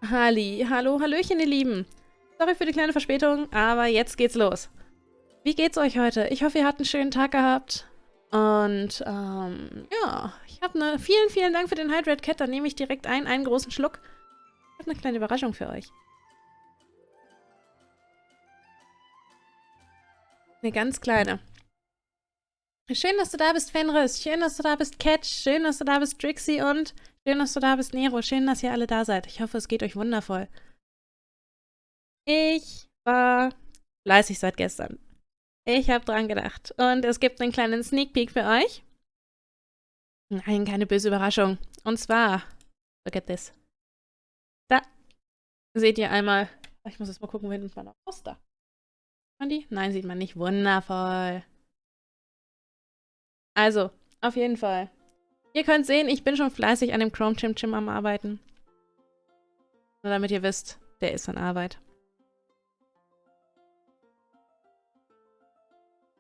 Hallo, hallöchen, ihr Lieben. Sorry für die kleine Verspätung, aber jetzt geht's los. Wie geht's euch heute? Ich hoffe, ihr habt einen schönen Tag gehabt. Und, ja, ich habe eine... Vielen Dank für den Hydrate Cat. Dann nehme ich direkt einen großen Schluck. Ich habe eine kleine Überraschung für euch. Eine ganz kleine. Schön, dass du da bist, Fenris. Schön, dass du da bist, Catch. Schön, dass du da bist, Trixie. Und schön, dass du da bist, Nero. Schön, dass ihr alle da seid. Ich hoffe, es geht euch wundervoll. Ich war fleißig seit gestern. Ich habe dran gedacht. Und es gibt einen kleinen Sneak Peek für euch. Nein, keine böse Überraschung. Und zwar, look at this. Da seht ihr einmal. Ich muss jetzt mal gucken, wo hinten man noch Poster. Sieht man die? Nein, sieht man nicht. Wundervoll. Also, auf jeden Fall. Ihr könnt sehen, ich bin schon fleißig an dem Chrome Chim Chim am Arbeiten. Nur damit ihr wisst, der ist an Arbeit.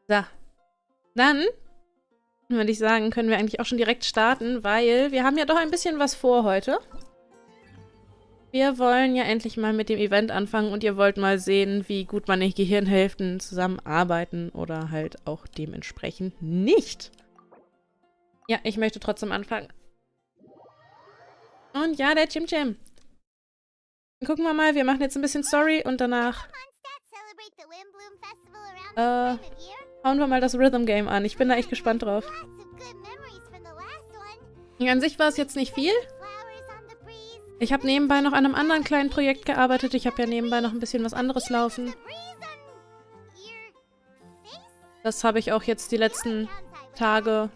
So. Dann würde ich sagen, können wir eigentlich auch schon direkt starten, weil wir haben ja doch ein bisschen was vor heute. Wir wollen ja endlich mal mit dem Event anfangen und ihr wollt mal sehen, wie gut meine Gehirnhälften zusammenarbeiten oder halt auch dementsprechend nicht. Ja, ich möchte trotzdem anfangen. Und ja, der Chim Chim. Dann gucken wir mal, wir machen jetzt ein bisschen Story und danach hauen wir mal das Rhythm Game an. Ich bin da echt gespannt drauf. An sich war es jetzt nicht viel. Ich habe nebenbei noch an einem anderen kleinen Projekt gearbeitet. Ich habe ja nebenbei noch ein bisschen was anderes laufen. Das habe ich auch jetzt die letzten Tage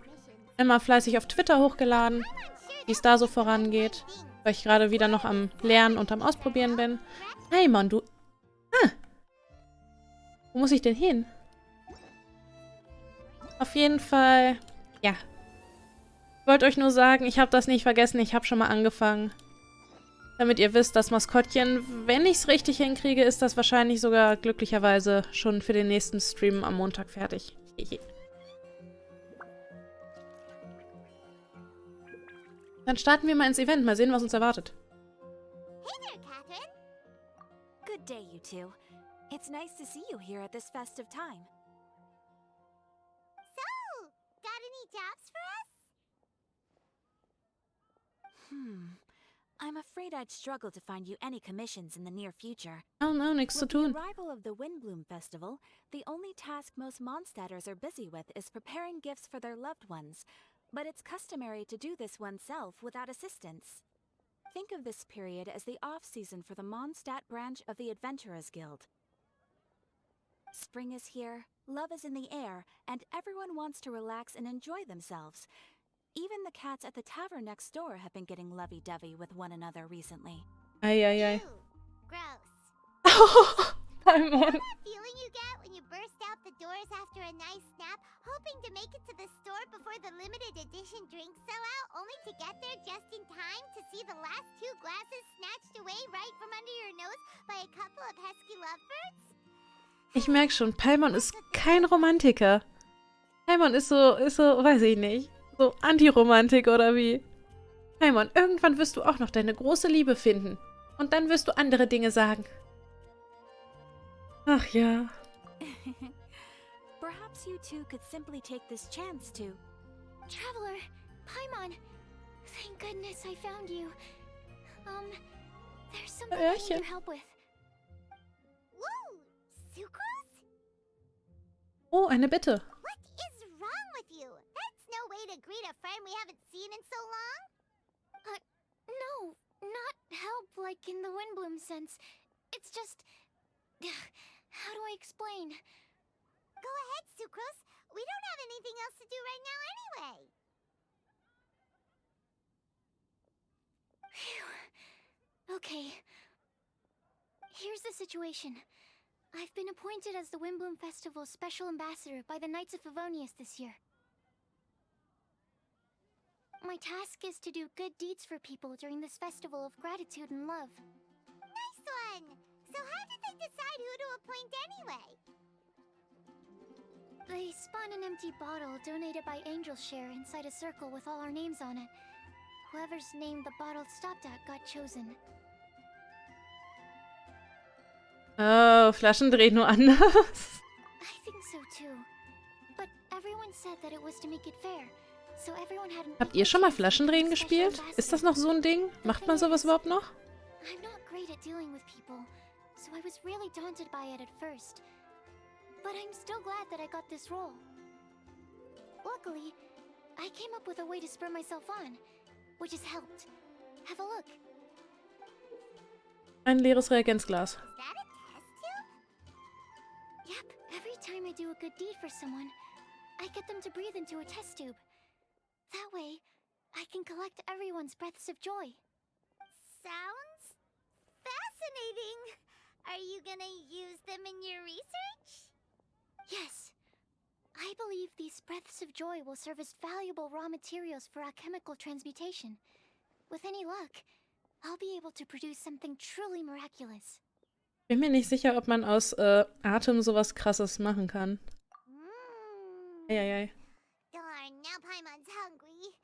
immer fleißig auf Twitter hochgeladen, wie es da so vorangeht, weil ich gerade wieder noch am Lernen und am Ausprobieren bin. Hey Mann, du... Ah! Wo muss ich denn hin? Auf jeden Fall... Ja. Ich wollte euch nur sagen, ich habe das nicht vergessen. Ich habe schon mal angefangen. Damit ihr wisst, das Maskottchen, wenn ich es richtig hinkriege, ist das wahrscheinlich sogar glücklicherweise schon für den nächsten Stream am Montag fertig. Dann starten wir mal ins Event. Mal sehen, was uns erwartet. Hey there, Catherine. Good day, you two. It's nice to see you here at this festive time. So, got any jobs for us? I'm afraid I'd struggle to find you any commissions in the near future. Oh no, nichts zu tun. With the arrival of the Windbloom Festival, the only task most Mondstadters are busy with is preparing gifts for their loved ones. But it's customary to do this oneself without assistance. Think of this period as the off-season for the Mondstadt branch of the Adventurers Guild. Spring is here, love is in the air, and everyone wants to relax and enjoy themselves. Even the cats at the tavern next door have been getting lovey-dovey with one another recently. Eieiei. Gross. Paimon. That feeling you get when you burst out the doors after a nice nap, hoping to make it to the store before the limited edition drinks sell out, only to get there just in time to see the last 2 glasses snatched away right from under your nose by a couple of pesky lovebirds? Ich merke schon, Paimon ist kein Romantiker. Paimon ist so, weiß ich nicht, so Anti-Romantik oder wie? Paimon, irgendwann wirst du auch noch deine große Liebe finden. Und dann wirst du andere Dinge sagen. Ach ja. Perhaps you two could simply take this chance to... Traveler, Paimon, thank goodness I found you. There's something I need your help with. Whoa, Sucrose? Oh, eine Bitte. What is wrong with you? That's no way to greet a friend we haven't seen in so long. No, not help like in the Windbloom sense. It's just... How do I explain? Go ahead, Sucrose. We don't have anything else to do right now anyway. Phew. Okay. Here's the situation. I've been appointed as the Windbloom Festival's special ambassador by the Knights of Favonius this year. My task is to do good deeds for people during this festival of gratitude and love. Nice one! So how did they decide who to appoint anyway? They spun an empty bottle donated by Angel's Share inside a circle with all our names on it. Whoever's name the bottle stopped at got chosen. Oh, Flaschen drehen nur anders. I think so too. But everyone said that it was to make it fair. So everyone had an Habt ihr schon mal Flaschendrehen gespielt? Ist das noch so ein Ding? Macht man sowas überhaupt noch? I'm not great at dealing with people, so I was really daunted by it at first. But I'm still glad that I got this role. Luckily, I came up with a way to spur myself on, which has helped. Have a look. Ein leeres Reagenzglas. Is that a test tube? Yep, every time I do a good deed for someone, I get them to breathe into a test tube. That way, I can collect everyone's breaths of joy. Sounds fascinating. Are you gonna use them in your research? Yes. I believe these breaths of joy will serve as valuable raw materials for alchemical transmutation. With any luck, I'll be able to produce something truly miraculous. Bin mir nicht sicher, ob man aus Atem sowas Krasses machen kann. Eieiei. Darn, now Paimon's hungry.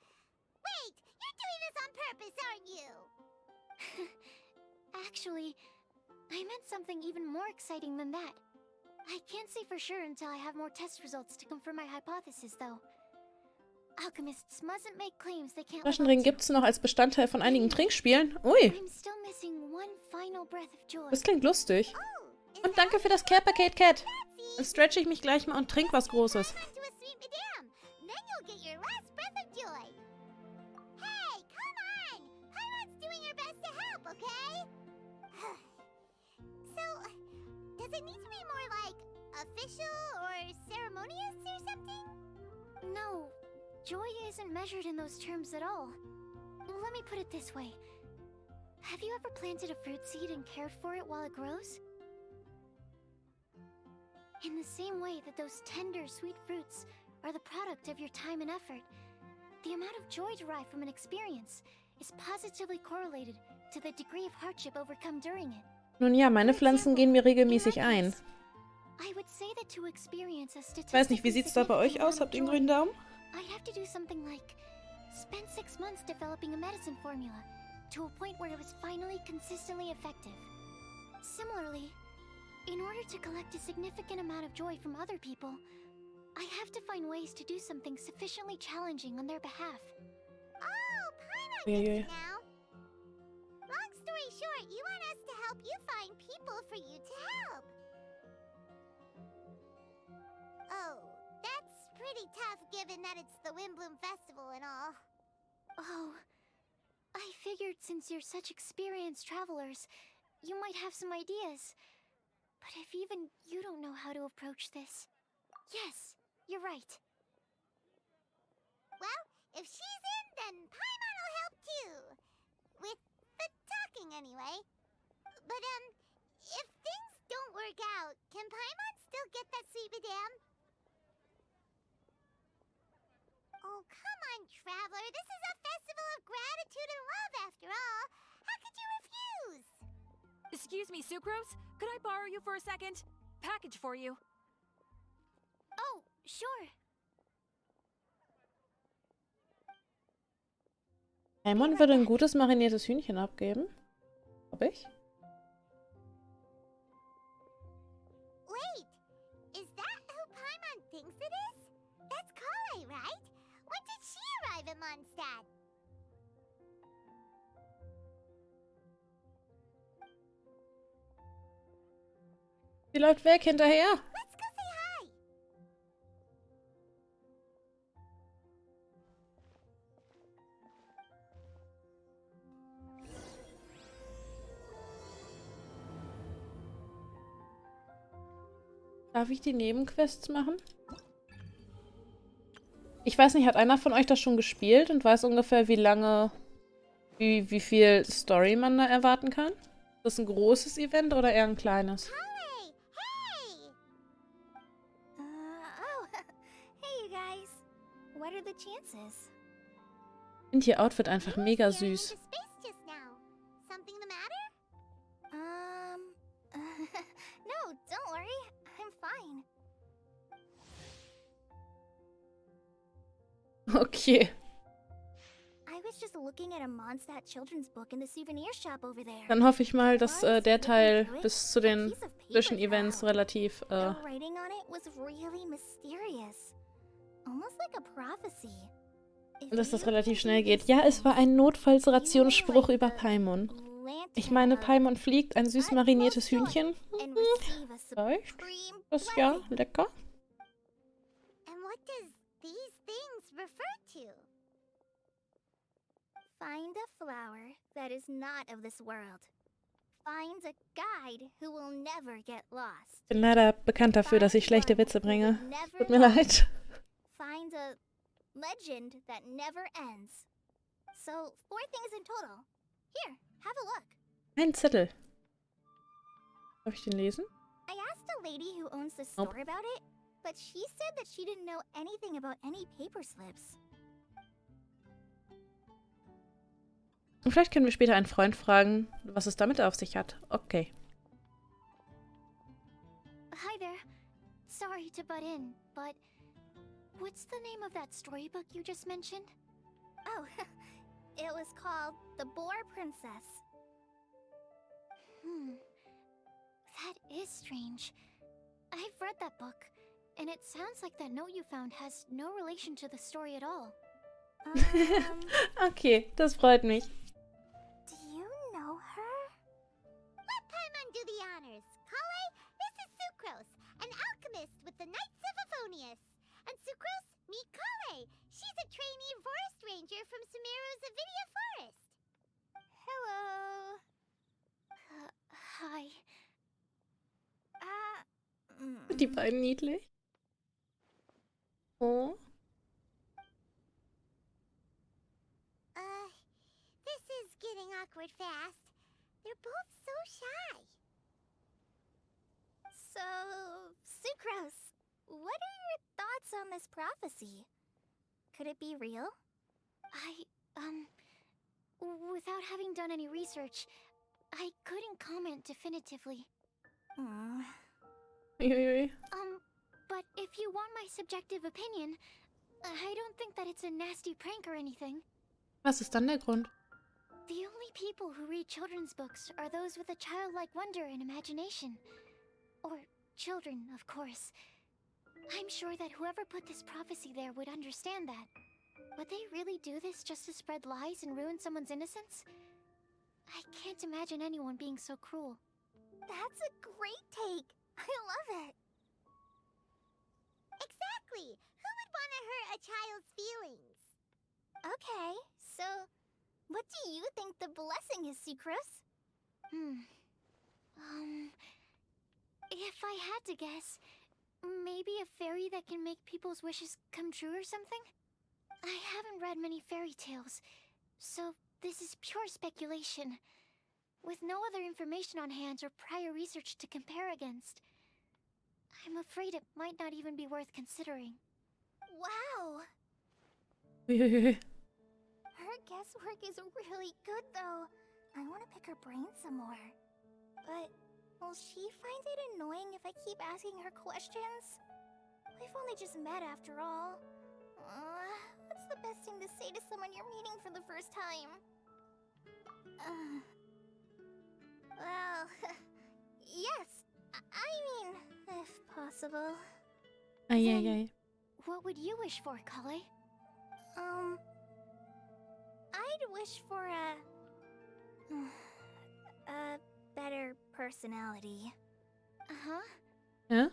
Wait, you're doing this on purpose, aren't you? Actually, I meant something even more exciting than that. I can't say for sure until I have more test results to confirm my hypothesis, though. Alchemists mustn't make claims they can't. Flaschendrehen gibt's noch als Bestandteil von einigen Trinkspielen. Ui, I'm still missing one final breath of joy. das klingt lustig. Und danke für das Care-Paket, Cat. Dann stretche ich mich gleich mal und trink was Großes. Official or ceremonious or something? No, joy isn't measured in those terms at all. Let me put it this way. Have you ever planted a fruit seed and cared for it while it grows? In the same way that those tender, sweet fruits are the product of your time and effort, the amount of joy derived from an experience is positively correlated to the degree of hardship overcome during it. Nun ja, meine Pflanzen gehen mir regelmäßig ein. Ich weiß nicht, wie sieht's da bei euch aus? Habt ihr einen grünen Daumen? I'd have to do something like spend 6 months developing a medicine formula to a point where it was finally consistently effective. Similarly, in order to collect a significant amount of joy from other people, I have to find ways to do something sufficiently challenging on their behalf. Oh, Paimon gets it now. Long story short, you want us to help you find people for you to help. Oh, that's pretty tough given that it's the Windbloom Festival and all. Oh, I figured since you're such experienced travelers, you might have some ideas. But if even you don't know how to approach this... Yes, you're right. Well, if she's in, then Paimon will help too. With the talking anyway. But, if things don't work out, can Paimon still get that sweet madame? Oh, come on, Traveler. This is a festival of gratitude and love, after all. How could you refuse? Excuse me, Sucrose? Could I borrow you for a second? Package for you. Oh, sure. Paimon würde ein gutes mariniertes Hühnchen abgeben. Hab ich? Wait, is that who Paimon thinks it is? That's Kale, right? When did she arrive at Mondstadt? Sie läuft weg hinterher. Let's go say hi. Darf ich die Nebenquests machen? Ich weiß nicht, hat einer von euch das schon gespielt und weiß ungefähr, wie lange, wie viel Story man da erwarten kann? Ist das ein großes Event oder eher ein kleines? Hey, hey! Oh, hey you guys. What are the chances? Ich finde ihr Outfit einfach mega süß. Something the matter? No, don't worry. I'm fine. Okay. I was just looking at a Mondstadt children's book in the souvenir shop over there. Dann hoffe ich mal, dass der Teil bis zu den Zwischenevents relativ The writing on it was really mysterious. Almost like a prophecy. dass das relativ schnell geht. Ja, es war ein Notfallsrationsspruch über Paimon. Ich meine, Paimon fliegt, ein süß mariniertes Hühnchen. Echt? Das ist ja lecker. And what does these things refer to? Find a flower that is not of this world. Find a guide who will never get lost. Ich bin leider bekannt dafür, dass ich schlechte Witze bringe. Tut mir leid. Find a legend that never ends. So, 4 things in total. Here, have a look. Ein Zettel. Darf ich den lesen? I asked a lady who owns the store about it, but she said that she didn't know anything about any paper slips. Und vielleicht können wir später einen Freund fragen, was es damit auf sich hat. Okay. Hi there. Sorry to butt in, but what's the name of that storybook you just mentioned? Oh, it was called The Boar Princess. That is strange. I've read that book, and it sounds like that note you found has no relation to the story at all. Okay, das freut mich. Do you know her? Let Paimon do the honors. Kale, this is Sucrose, an alchemist with the Knights of Avonius. And Sucrose, meet Kale. She's a trainee forest ranger from Sumeru's Avidia Forest. Hello. Hi. Die beiden niedlich. Oh. This is getting awkward fast. They're both so shy. So, Sucrose, what are your thoughts on this prophecy? Could it be real? Without having done any research, I couldn't comment definitively. But if you want my subjective opinion, I don't think that it's a nasty prank or anything. Was ist dann der Grund? The only people who read children's books are those with a childlike wonder and imagination. Or children, of course. I'm sure that whoever put this prophecy there would understand that. Would they really do this just to spread lies and ruin someone's innocence? I can't imagine anyone being so cruel. That's a great take. I love it. Exactly. Who would want to hurt a child's feelings? Okay, so what do you think the blessing is, Sucrose? If I had to guess, maybe a fairy that can make people's wishes come true or something? I haven't read many fairy tales, so this is pure speculation. With no other information on hand or prior research to compare against, I'm afraid it might not even be worth considering. Wow! Her guesswork is really good, though. I want to pick her brain some more. But will she find it annoying if I keep asking her questions? We've only just met after all. What's the best thing to say to someone you're meeting for the first time? Well, yes. I mean, if possible. Eieiei. What would you wish for, Kale? I'd wish for a better personality. Huh? Huh?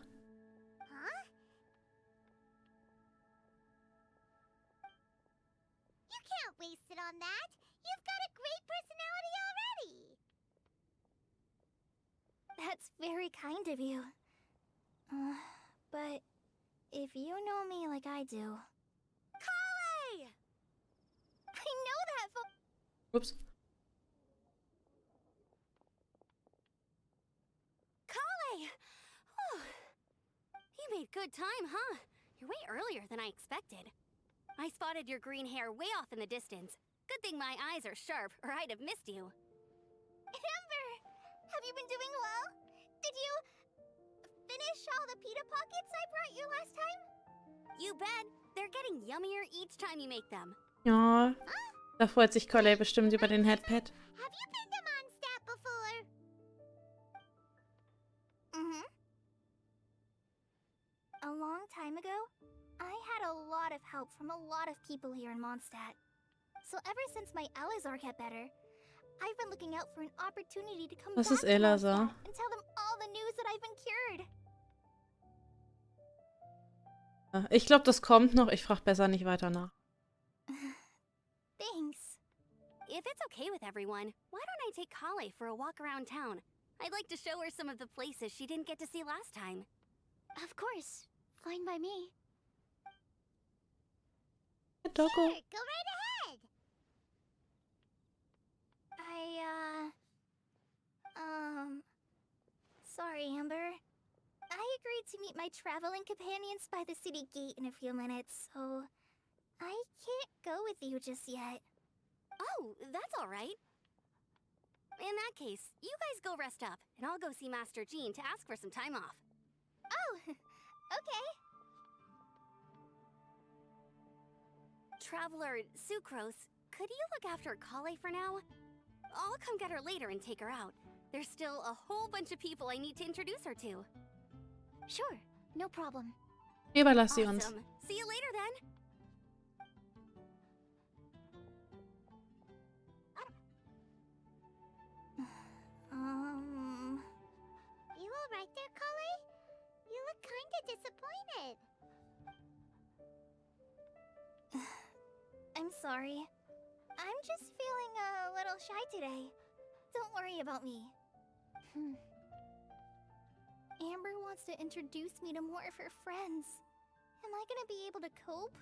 You can't waste it on that. You've got a great personality already. That's very kind of you. But if you know me like I do... Kale! I know that Oops. Kale! You made good time, huh? You're way earlier than I expected. I spotted your green hair way off in the distance. Good thing my eyes are sharp, or I'd have missed you. Amber! Have you been doing well? Did you finish all the pita pockets I brought you last time? You bet. They're getting yummier each time you make them. Ja. Da freut sich Colley bestimmt über den Headpad. Have you been to Mondstadt before? Mm-hmm. A long time ago, I had a lot of help from a lot of people here in Mondstadt. So ever since my Elazar got better, I've been looking out for an opportunity to come Was back ist to Elazar? Mondstadt and tell them all the news that I've been cured. Ich glaube, das kommt noch. Ich frage besser nicht weiter nach. Thanks. If it's okay with everyone, why don't I take Kale for a walk around town? I'd like to show her some of the places she didn't get to see last time. Of course. Fine by me. Doggo. Sure, go right ahead. Sorry, Amber. I agreed to meet my traveling companions by the city gate in a few minutes, so I can't go with you just yet. Oh, that's all right. In that case, you guys go rest up, and I'll go see Master Jean to ask for some time off. Oh, okay. Traveler Sucrose, could you look after Kale for now? I'll come get her later and take her out. There's still a whole bunch of people I need to introduce her to. Sure, no problem. Überlass sie uns. Awesome. See you later then. You all right there, Kale? You look kinda disappointed. I'm sorry. I'm just feeling a little shy today. Don't worry about me. Amber wants to introduce me to more of her friends. Am I gonna be able to cope?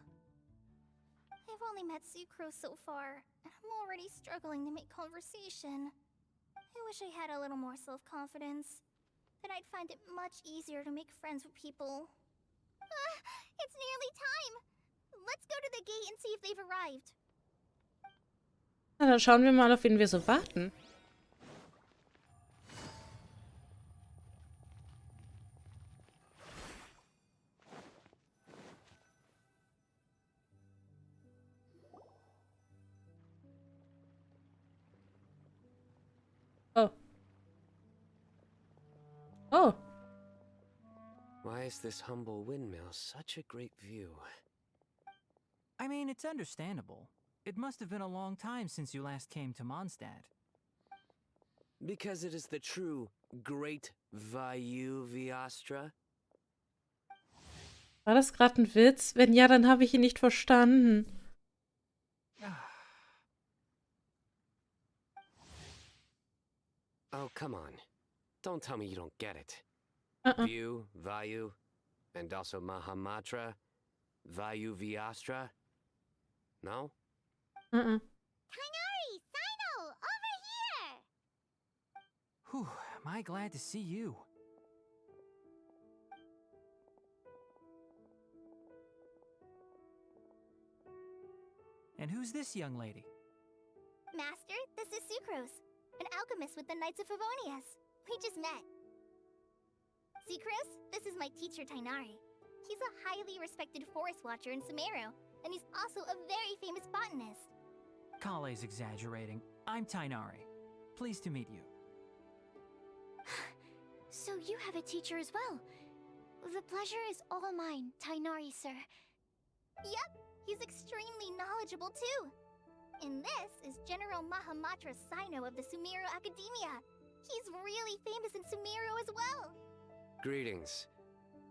I've only met Sucrose so far, and I'm already struggling to make conversation. I wish I had a little more self-confidence. Then I'd find it much easier to make friends with people. It's nearly time! Let's go to the gate and see if they've arrived. Na, dann schauen wir mal, auf wen wir so warten. Oh. Oh. Why is this humble windmill such a great view? I mean, it's understandable. It must have been a long time since you last came to Mondstadt. Because it is the true Great Viastra? War das gerade ein Witz? Wenn ja, dann habe ich ihn nicht verstanden. Oh, come on. Don't tell me you don't get it. Uh-uh. View, Vayu, and also Mahamatra, Vayu Viastra? No? Uh-uh. Kanari, Sino, over here! Whew, am I glad to see you. And who's this young lady? Master, this is Sucrose, an alchemist with the Knights of Favonius. We just met. Sucrose, this is my teacher Tainari. He's a highly respected forest watcher in Sumeru, and he's also a very famous botanist. Kale's exaggerating. I'm Tainari. Pleased to meet you. So you have a teacher as well. The pleasure is all mine, Tainari, sir. Yep, he's extremely knowledgeable too. And this is General Mahamatra Sino of the Sumeru Academia. He's really famous in Sumeru as well. Greetings.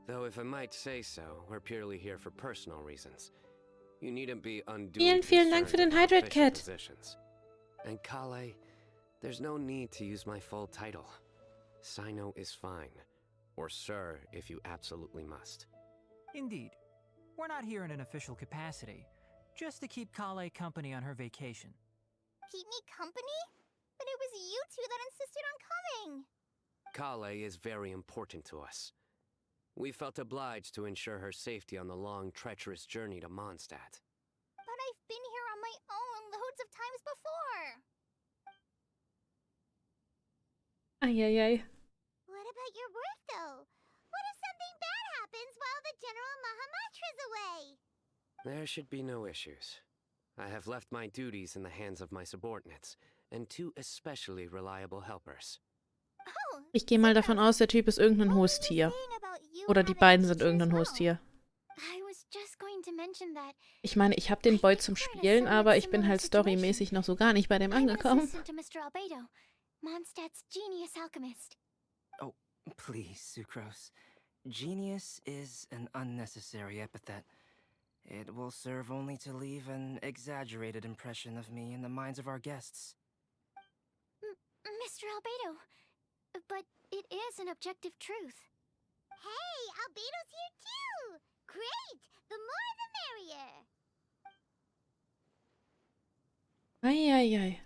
Though if I might say so, we're purely here for personal reasons. You needn't be unduly Vielen Dank für den concerned about Hydrate official Kit. positions. And Kale, there's no need to use my full title. Sino is fine. Or sir, if you absolutely must. Indeed. We're not here in an official capacity, just to keep Kale company on her vacation. Keep me company? But it was you two that insisted on coming. Kale is very important to us. We felt obliged to ensure her safety on the long, treacherous journey to Mondstadt. But I've been here on my own loads of times before. Eieiei. What about your work, though? What if something bad happens while the General Mahamatra's away? There should be no issues. I have left my duties in the hands of my subordinates and 2 especially reliable helpers. Oh, Ich gehe mal davon aus, der Typ ist irgendein what were you Haustier. saying about you Oder die having beiden sind teachers irgendein now? Haustier. I was just going to mention that Ich meine, ich habe den Boy zum Spielen, aber ich bin halt storymäßig noch so gar nicht bei dem I'm an angekommen. assistant to Mr. Albedo, Mondstadt's genius alchemist. Oh, please, Sucrose. Genius is an unnecessary epithet. It will serve only to leave an exaggerated impression of me in the minds of our guests. Mr. Albedo, but it is an objective truth. Hey, Albedo's here too! Great! The more the merrier! Eieiei.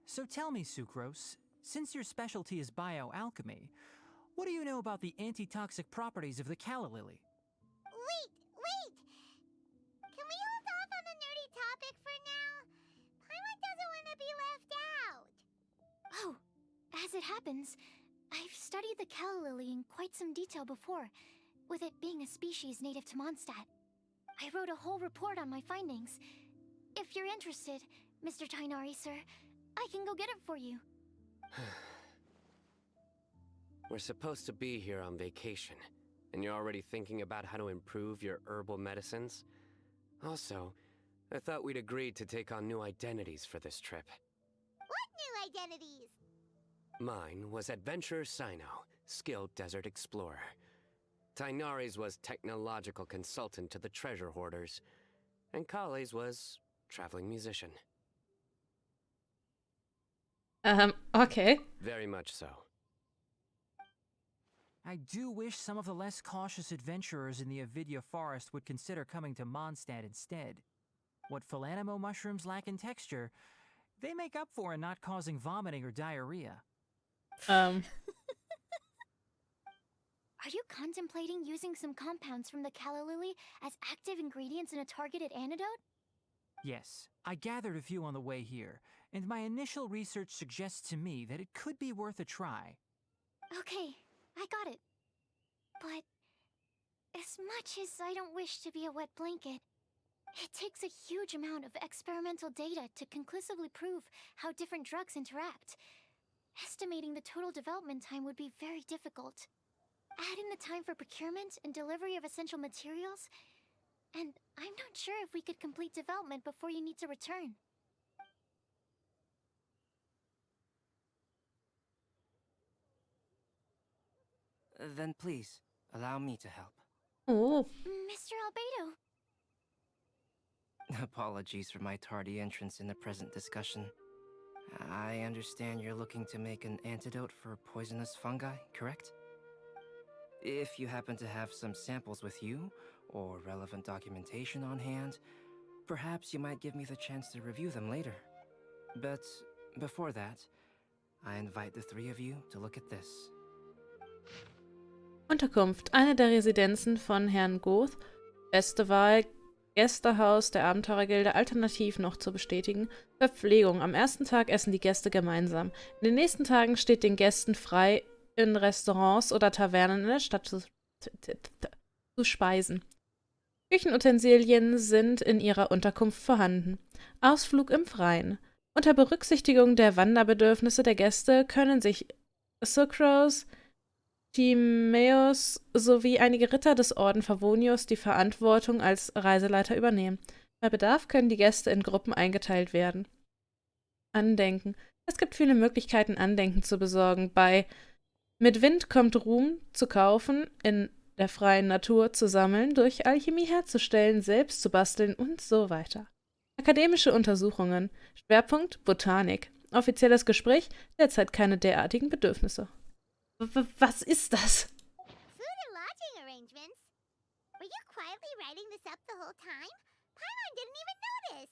So tell me, Sucrose, since your specialty is bioalchemy, what do you know about the antitoxic properties of the calla lily? Wait! Can we hold off on the nerdy topic for now? Paimon doesn't want to be left out. Oh, as it happens, I've studied the calla lily in quite some detail before, with it being a species native to Mondstadt. I wrote a whole report on my findings. If you're interested, Mr. Tainari, sir, I can go get it for you. We're supposed to be here on vacation, and you're already thinking about how to improve your herbal medicines? Also, I thought we'd agreed to take on new identities for this trip. What new identities? Mine was Adventurer Sino, skilled desert explorer. Tainari's was technological consultant to the treasure hoarders. And Kale's was traveling musician. Okay. Very much so. I do wish some of the less cautious adventurers in the Avidya forest would consider coming to Mondstadt instead. What Philanimo mushrooms lack in texture, they make up for in not causing vomiting or diarrhea. Are you contemplating using some compounds from the calla lily as active ingredients in a targeted antidote? Yes, I gathered a few on the way here, and my initial research suggests to me that it could be worth a try. Okay, I got it. But as much as I don't wish to be a wet blanket, it takes a huge amount of experimental data to conclusively prove how different drugs interact. Estimating the total development time would be very difficult. Add in the time for procurement and delivery of essential materials, and I'm not sure if we could complete development before you need to return. Then please, allow me to help. Oh. Mr. Albedo. Apologies for my tardy entrance in the present discussion. I understand you're looking to make an antidote for poisonous fungi, correct? If you happen to have some samples with you, or relevant documentation on hand, perhaps you might give me the chance to review them later. But before that, I invite the 3 of you to look at this. Unterkunft. Eine der Residenzen von Herrn Goth. Beste Wahl. Gästehaus der Abenteurergilde, alternativ noch zu bestätigen. Verpflegung. Am ersten Tag essen die Gäste gemeinsam. In den nächsten Tagen steht den Gästen frei, in Restaurants oder Tavernen in der Stadt zu speisen. Küchenutensilien sind in ihrer Unterkunft vorhanden. Ausflug im Freien. Unter Berücksichtigung der Wanderbedürfnisse der Gäste können sich Sucrose, Timaeus sowie einige Ritter des Orden Favonius die Verantwortung als Reiseleiter übernehmen. Bei Bedarf können die Gäste in Gruppen eingeteilt werden. Andenken. Es gibt viele Möglichkeiten, Andenken zu besorgen. Mit Wind kommt Ruhm zu kaufen, in der freien Natur zu sammeln, durch Alchemie herzustellen, selbst zu basteln und so weiter. Akademische Untersuchungen. Schwerpunkt Botanik. Offizielles Gespräch. Derzeit keine derartigen Bedürfnisse. Was ist das? Food and lodging arrangements? Were you quietly writing this up the whole time? Paimon didn't even notice.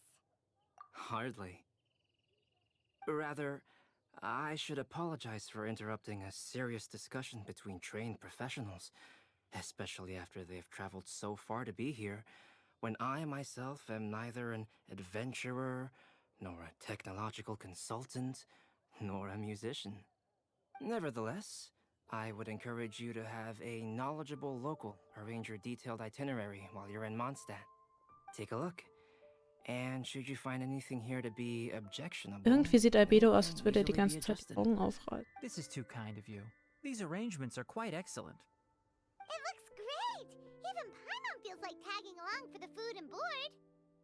Hardly. Rather, I should apologize for interrupting a serious discussion between trained professionals, especially after they've traveled so far to be here, when I myself am neither an adventurer, nor a technological consultant, nor a musician. Nevertheless, I would encourage you to have a knowledgeable local arrange your detailed itinerary while you're in Mondstadt. Take a look. And should you find anything here to be objectionable, Irgendwie sieht Albedo aus, als can würde er die easily be ganze Zeit die adjusted. Augen aufreißen. This is too kind of you. These arrangements are quite excellent. It looks great! Even Paimon feels like tagging along for the food and board.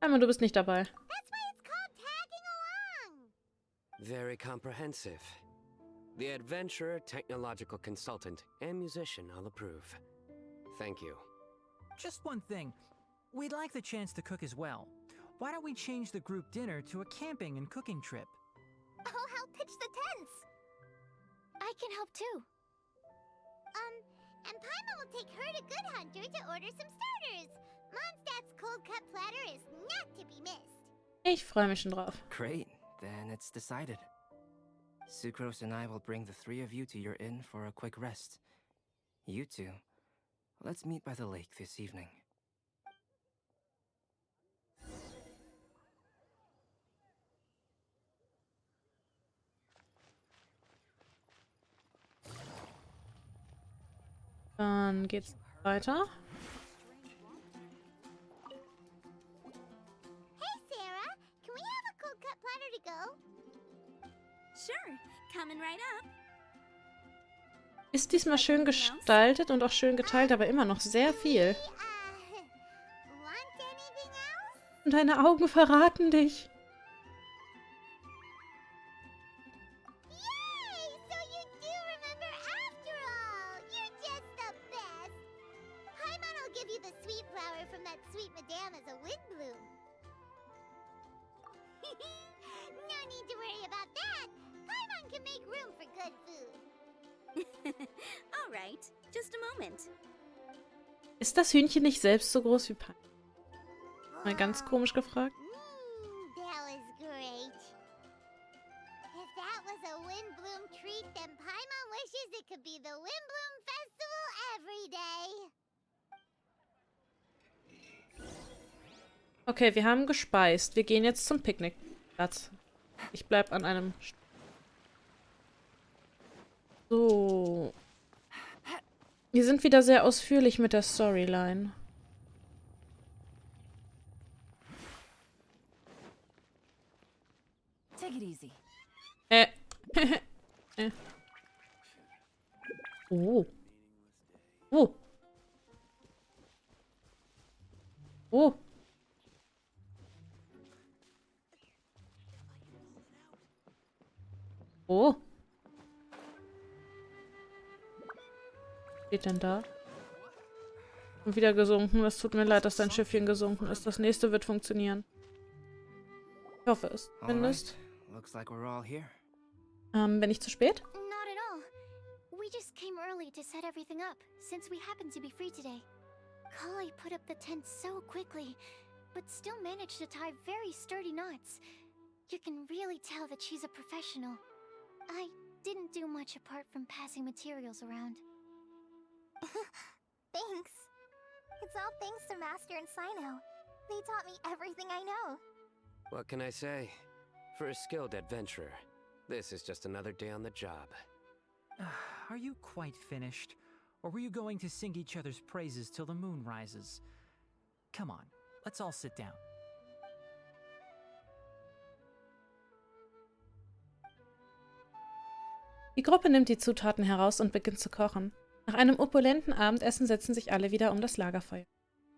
Einmal, du bist nicht dabei. That's why it's called tagging along. Very comprehensive. The adventurer, technological consultant, and musician all approve. Thank you. Just one thing. We'd like the chance to cook as well. Why don't we change the group dinner to a camping and cooking trip? I'll help pitch the tents. I can help too. And Paimon will take her to Good Hunter to order some starters. Mondstadt's cold cut platter is not to be missed. Ich freue mich schon drauf. Great, then it's decided. Sucrose and I will bring the three of you to your inn for a quick rest. You two, let's meet by the lake this evening. Dann geht's weiter. Hey, Sarah, can we have a cold cut platter to go? Sure, coming right up. Ist diesmal schön gestaltet und auch schön geteilt, aber immer noch sehr viel. Want anything else? Und deine Augen verraten dich. Yay! So you do remember after all. You're just the best. Paimon will give you the sweet flower from that sweet madame as a windbloom. No need to worry about that. Paimon can make room for good food. All right, just a moment. Ist das Hühnchen nicht selbst so groß wie Pai? Mal ganz komisch gefragt. That was great. If that was a windbloom treat, then Paimon wishes it could be the Windbloom Festival every day. Okay, wir haben gespeist. Wir gehen jetzt zum Picknickplatz. Ich bleib an einem... So. Wir sind wieder sehr ausführlich mit der Storyline. Take it easy. Oh. Oh. Oh. Oh. Was steht denn da? Und wieder gesunken. Das tut mir leid, dass dein Schiffchen gesunken ist. Das nächste wird funktionieren. Ich hoffe es. Zumindest. Looks like we're all here. Bin ich zu spät? Not at all. We just came early to set everything up, since we happen to be free today. Kali put up the tent so quickly, but still managed to tie very sturdy knots. You can really tell that she's a professional. I didn't do much apart from passing materials around. Thanks. It's all thanks to Master and Sino. They taught me everything I know. What can I say? For a skilled adventurer, this is just another day on the job. Are you quite finished? Or were you going to sing each other's praises till the moon rises? Come on, let's all sit down. Die Gruppe nimmt die Zutaten heraus und beginnt zu kochen. Nach einem opulenten Abendessen setzen sich alle wieder um das Lagerfeuer.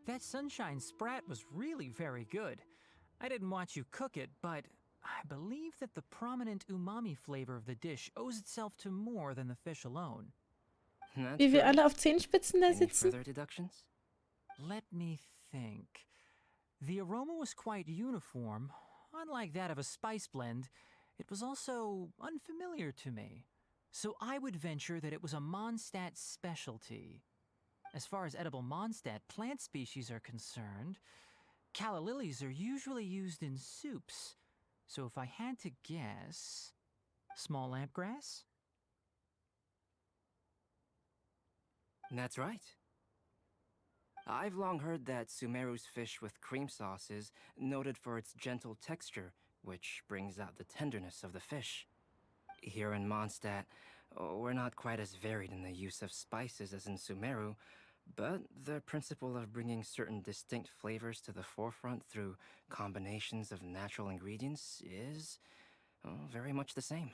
That sunshine sprat was really very good. I didn't watch you cook it, but I believe that the prominent umami flavor of the dish owes itself to more than the fish alone. That's Wie wir right. alle auf Zehenspitzen da Any sitzen. further deductions? Let me think. The aroma was quite uniform. Unlike that of a spice blend, it was also unfamiliar to me. So I would venture that it was a Mondstadt specialty. As far as edible Mondstadt plant species are concerned, calla lilies are usually used in soups. So if I had to guess, small lampgrass? That's right. I've long heard that Sumeru's fish with cream sauce is noted for its gentle texture, which brings out the tenderness of the fish. Here in Mondstadt, we're not quite as varied in the use of spices as in Sumeru, But the principle of bringing certain distinct flavors to the forefront through combinations of natural ingredients is, well, very much the same.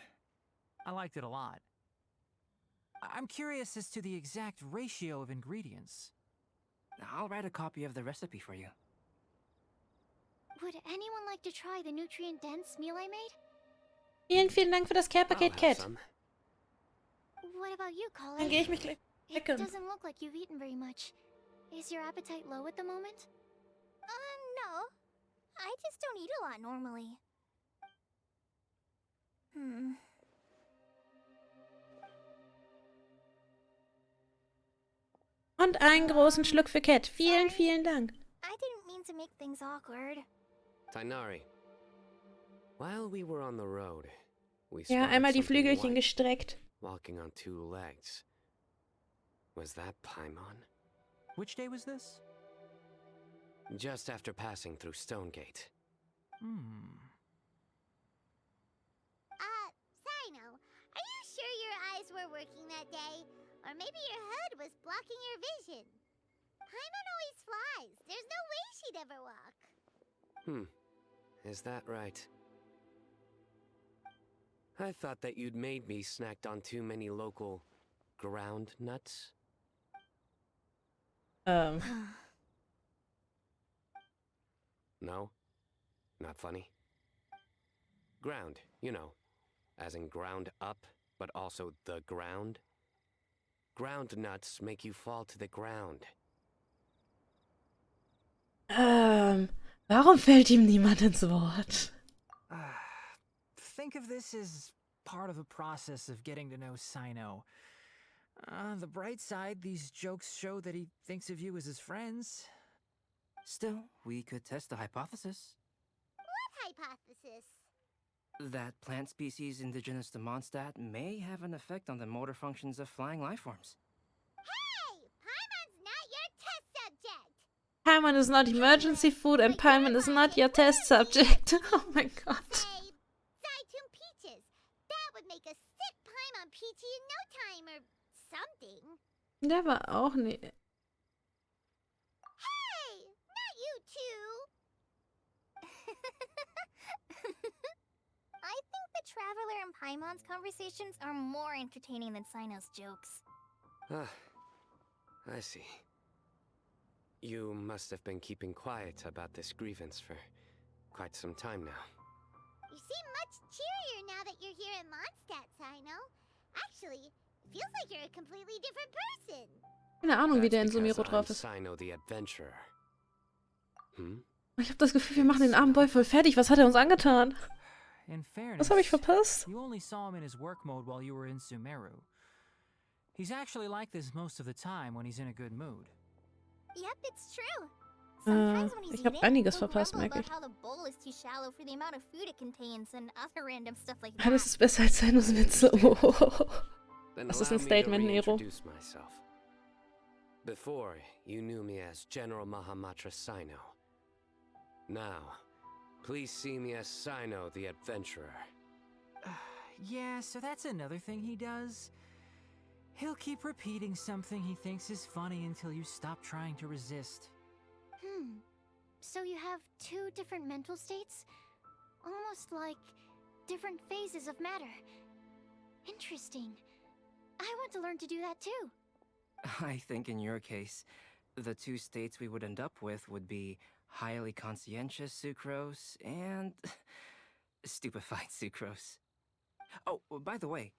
I liked it a lot. I'm curious as to the exact ratio of ingredients. I'll write a copy of the recipe for you. Would anyone like to try the nutrient-dense meal I made? Vielen, vielen Dank für das Care-Paket, I'll have Cat. some. What about you, Colin? Dann gehe ich mich gleich It wecken. doesn't look like you've eaten very much. Is your appetite low at the moment? No. I just don't eat a lot normally. Und einen großen Schluck für Cat. Vielen, vielen Dank. I didn't mean to make things awkward. Tainari, while we were on the road, we Ja, spotted einmal die something Flügelchen white gestreckt. walking on two legs. Was that Paimon? Which day was this? Just after passing through Stonegate. Sino, are you sure your eyes were working that day? Or maybe your hood was blocking your vision? Paimon always flies. There's no way she'd ever walk. Is that right? I thought that you'd made me snacked on too many local ground nuts. No? Not funny? Ground, you know, as in ground up, but also the ground. Ground nuts make you fall to the ground. Warum fällt ihm niemand ins Wort? Think of this as part of the process of getting to know Sino. On the bright side, these jokes show that he thinks of you as his friends. Still, we could test the hypothesis What hypothesis? that plant species indigenous to Mondstadt may have an effect on the motor functions of flying lifeforms. Hey! Paimon's not your test subject! Paimon is not emergency food and Paimon is not your test subject. Oh mein Gott. Say, Zaitun Peaches. That would make a sick Paimon peachy in no time or something. Der war auch nicht. Hey! Not you too! I think the Traveler and Paimon's conversations are more entertaining than Sino's jokes. Ah, I see. You must have been keeping quiet about this grievance for quite some time now. You seem much cheerier now that you're here in Mondstadt, Sino. Actually, it feels like you're a completely different person. Keine Ahnung, wie That's der in because Sumiro drauf I'm ist. Sino the Adventurer. Ich habe das Gefühl, wir machen den armen Boy voll fertig. Was hat er uns angetan? In fairness, Was habe ich verpasst? you only saw him in his work mode while you were in Sumeru. He's actually like this most of the time when he's in a good mood. Yep, it's true. Sometimes when he's Ich habe eating, einiges he'll verpasst, grumble merke ich. about how the bowl is too shallow for the amount of food it contains and other random stuff like that. Alles ist besser als Sinos Witze. Oh. Then Das ist allow ein me to Statement, Nero. reintroduce myself. Before, you knew me as General Mahamatra Sino. Now, please see me as Sino the Adventurer. Yeah, so that's another thing he does. He'll keep repeating something he thinks is funny until you stop trying to resist. So you have two different mental states? Almost like different phases of matter. Interesting. I want to learn to do that too. I think in your case, the two states we would end up with would be highly conscientious sucrose and stupefied sucrose. Oh, by the way,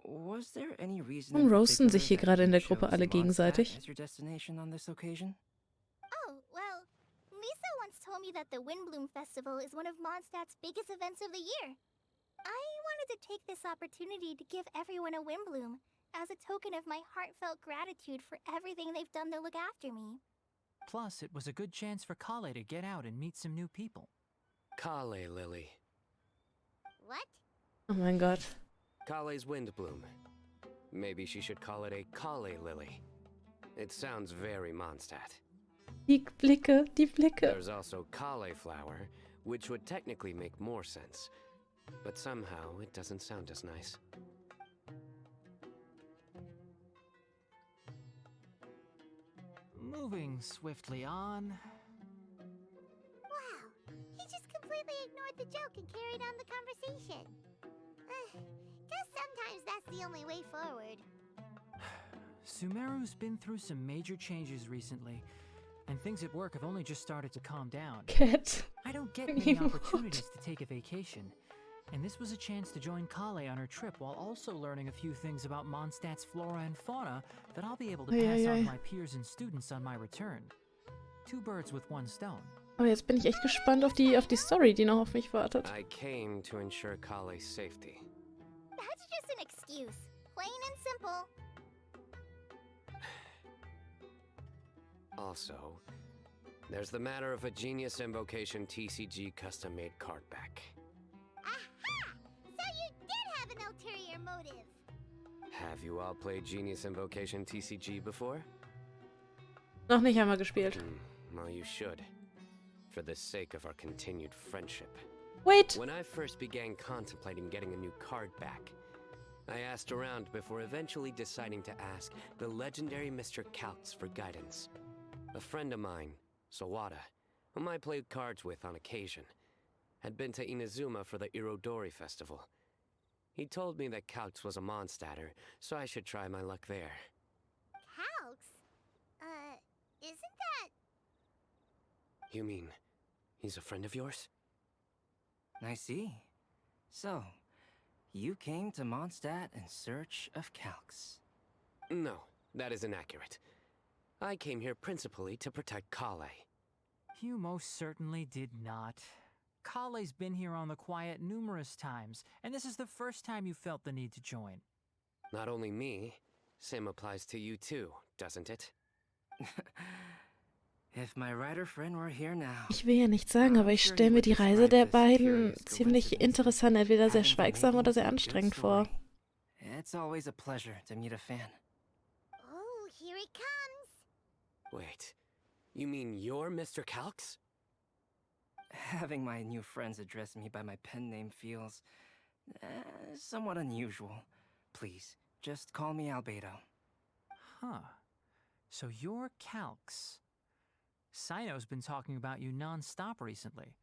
was there any reason Warum in roasten sich hier particular gerade in der that you Gruppe alle chose Mondstadt gegenseitig? as your destination on this occasion? Oh, well, Lisa once told me that the Windbloom Festival is one of Mondstadt's biggest events of the year. I wanted to take this opportunity to give everyone a Windbloom as a token of my heartfelt gratitude for everything they've done to look after me. Plus, it was a good chance for Kale to get out and meet some new people. Kale Lily. What? Oh mein Gott. Kale's Windbloom. Maybe she should call it a Kale Lily. It sounds very Mondstadt. Die Blicke, die Blicke. There's also cauliflower, which would technically make more sense. But somehow it doesn't sound as nice. Moving swiftly on. Wow, he just completely ignored the joke and carried on the conversation. Guess sometimes that's the only way forward. Sumeru's been through some major changes recently, and things at work have only just started to calm down. Cat. I don't get many opportunities to take a vacation, and this was a chance to join Kale on her trip while also learning a few things about Mondstadt's flora and fauna that I'll be able to pass on to my peers and students on my return. 2 birds with 1 stone. Aber jetzt bin ich echt gespannt auf die Story, die noch auf mich wartet. I came to ensure Kale's safety. That's just an excuse. Plain and simple. Also, there's the matter of a Genius Invocation TCG custom-made card back. Aha! So you did have an ulterior motive. Have you all played Genius Invocation TCG before? Noch nicht einmal gespielt. Well, you should. For the sake of our continued friendship. Wait! When I first began contemplating getting a new card back, I asked around before eventually deciding to ask the legendary Mr. Kaltz for guidance. A friend of mine, Sawada, whom I played cards with on occasion, had been to Inazuma for the Irodori festival. He told me that Kaltz was a Mondstadter, so I should try my luck there. Calx? Isn't that... You mean, he's a friend of yours? I see. So, you came to Mondstadt in search of Calx. No, that is inaccurate. I came here principally to protect Kale. You most certainly did not. Kale's been here on the quiet numerous times, and this is the first time you felt the need to join. Not only me, same applies to you too, doesn't it? If my writer friend were here now. Ich will ja nichts sagen, aber ich stelle mir die Reise der beiden ziemlich interessant, entweder sehr schweigsam oder sehr anstrengend vor. It's always a pleasure to meet a fan. Oh, here he comes. Wait, you mean you're Mr. Kaltz? Having my new friends address me by my pen name feels somewhat unusual. Please, just call me Albedo. Huh. So you're Calx. Sino's been talking about you non-stop recently.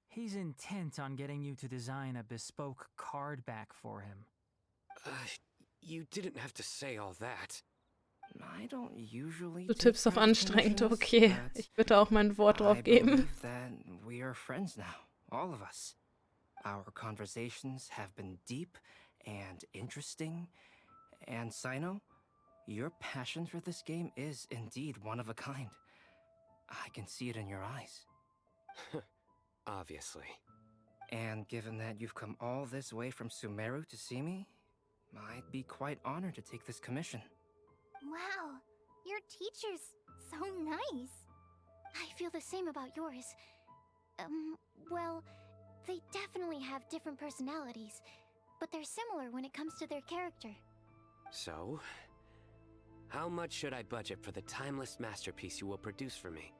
He's intent on getting you to design a bespoke card back for him. You didn't have to say all that. I don't usually Du tippst auf anstrengend, okay. Ich würde auch mein Wort drauf I geben. believe that we are friends now, all of us. Our conversations have been deep and interesting. And Sino, your passion for this game is indeed one of a kind. I can see it in your eyes. Obviously. And given that you've come all this way from Sumeru to see me, I'd be quite honored to take this commission. Wow, your teacher's so nice. I feel the same about yours. Well, they definitely have different personalities, but they're similar when it comes to their character. So, how much should I budget for the timeless masterpiece you will produce for me?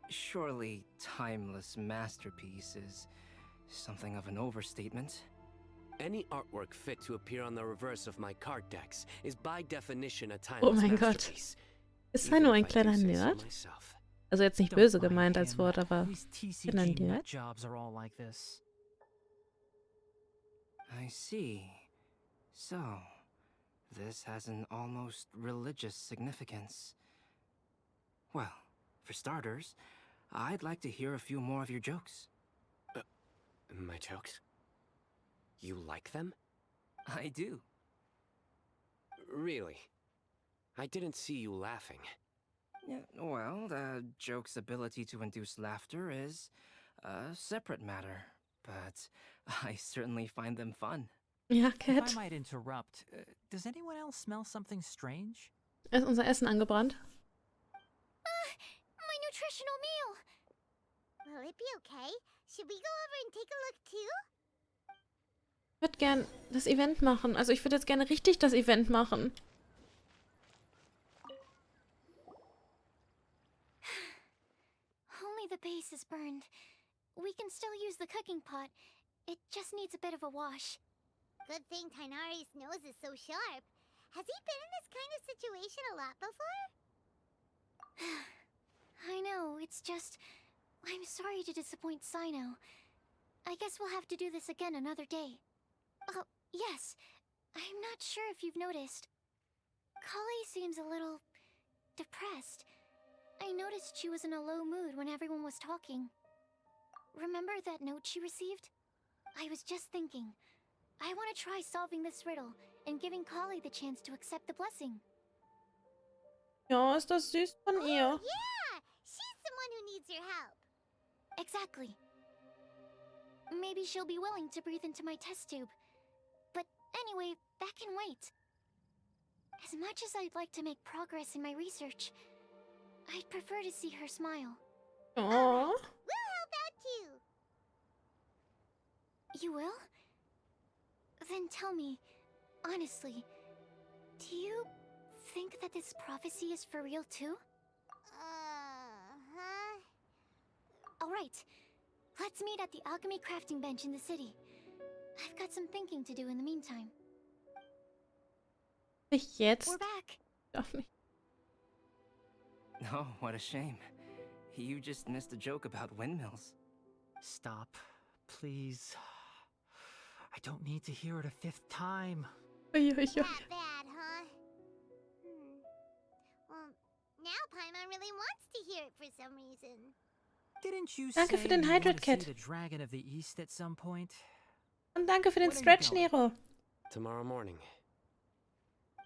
Surely, timeless masterpiece is something of an overstatement. Any artwork fit to appear on the reverse of my card decks is by definition a Oh timeless mein Gott. masterpiece. Ist Sino ein Even if I kleiner do say so Nerd? myself. Also jetzt nicht Don't böse mind gemeint als him. Wort, aber These bin ein TCG nut Nerd. jobs are all like this. I see. So, this has an almost religious significance. Well, for starters, I'd like to hear a few more of your jokes. My jokes? You like them? I do. Really? I didn't see you laughing. Yeah, well, the joke's ability to induce laughter is a separate matter, but I certainly find them fun. Ja, If Cat. I might interrupt, does anyone else smell something strange? Ist unser Essen angebrannt? My nutritional meal! Will it be okay? Should we go over and take a look too? Ich würde gern das Event machen. Also ich würde jetzt gerne richtig das Event machen. Only the base is burned. We can still use the cooking pot. It just needs a bit of a wash. Good thing Tainari's nose is so sharp. Has he been in this kind of situation a lot before? I know, it's just... I'm sorry to disappoint Sino. I guess we'll have to do this again another day. Oh, yes. I'm not sure if you've noticed. Kali seems a little... depressed. I noticed she was in a low mood when everyone was talking. Remember that note she received? I was just thinking. I want to try solving this riddle and giving Kali the chance to accept the blessing. Ja, ist das süß von ihr. Yeah! She's the one who needs your help. Exactly. Maybe she'll be willing to breathe into my test tube. But anyway, that can wait. As much as I'd like to make progress in my research, I'd prefer to see her smile. Oh. We'll help out too. You will? Then tell me, honestly, do you think that this prophecy is for real too? Alright, let's meet at the alchemy crafting bench in the city. I've got some thinking to do in the meantime. Ich jetzt? We're back. Darf nicht. Oh, what a shame. You just missed a joke about windmills. Stop, please. I don't need to hear it a 5th time. Ui, ui, ui. That bad, huh? Well, now Paimon really wants to hear it for some reason. Didn't you Danke say für den you want Hydrate to see Kit. the Dragon of the East at some point? Und danke für den When are you Stretch, going? Nero. Tomorrow morning.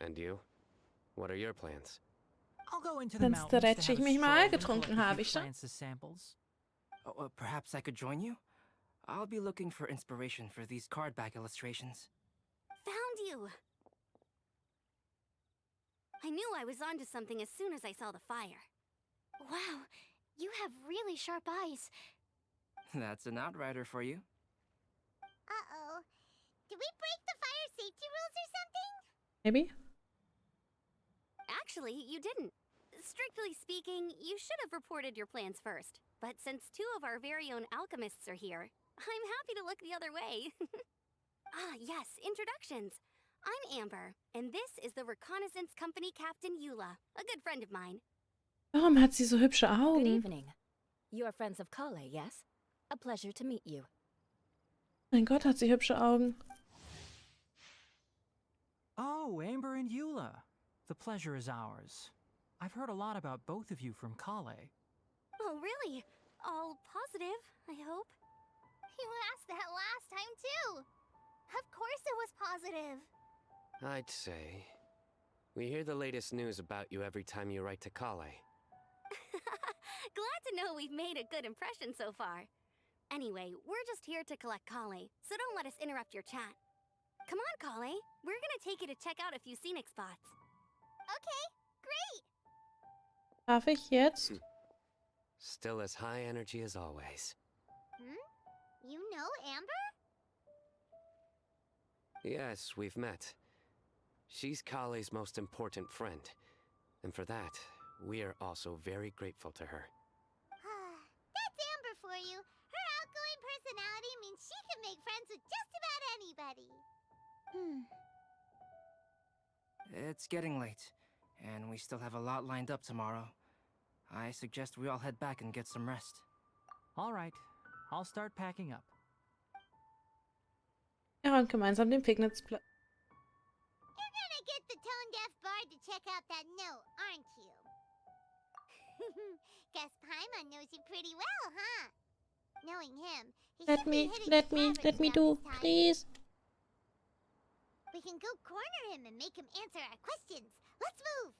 And you? What are your plans? I'll go into the Dann mountains to stretch have ich a mich stroll mal. and Getrunken collect a habe few ich schon. plants as samples. Oh, perhaps I could join you? I'll be looking for inspiration for these card back illustrations. Found you! I knew I was onto something as soon as I saw the fire. Wow, you have really sharp eyes. That's an outrider for you. Uh-oh. Did we break the fire safety rules or something? Maybe? Actually, you didn't. Strictly speaking, you should have reported your plans first. But since 2 of our very own alchemists are here, I'm happy to look the other way. Ah, yes, introductions. I'm Amber, and this is the Reconnaissance Company Captain Eula, a good friend of mine. Warum hat sie so hübsche Good Augen? evening. You are friends of Kale, yes? A pleasure to meet you. Mein Gott, hat sie hübsche Augen. Oh, Amber and Eula. The pleasure is ours. I've heard a lot about both of you from Kale. Oh, really? All positive, I hope. You asked that last time too. Of course it was positive. I'd say. We hear the latest news about you every time you write to Kale. Glad to know we've made a good impression so far. Anyway, we're just here to collect Kale, so don't let us interrupt your chat. Come on, Kale. We're gonna take you to check out a few scenic spots. Okay, great. Darf ich jetzt? Still as high energy as always. You know Amber? Yes, we've met. She's Kale's most important friend. And for that, we are also very grateful to her. That's Amber for you. Her outgoing personality means she can make friends with just about anybody. It's getting late, and we still have a lot lined up tomorrow. I suggest we all head back and get some rest. All right, I'll start packing up. Wir räumen gemeinsam den Pignetzplatz. You're gonna get the tone-deaf bard to check out that note, aren't you? Guess Paimon knows you pretty well, huh? Knowing him, he should be hitting the taverns Let me around do, this time. please. We can go corner him and make him answer our questions. Let's move.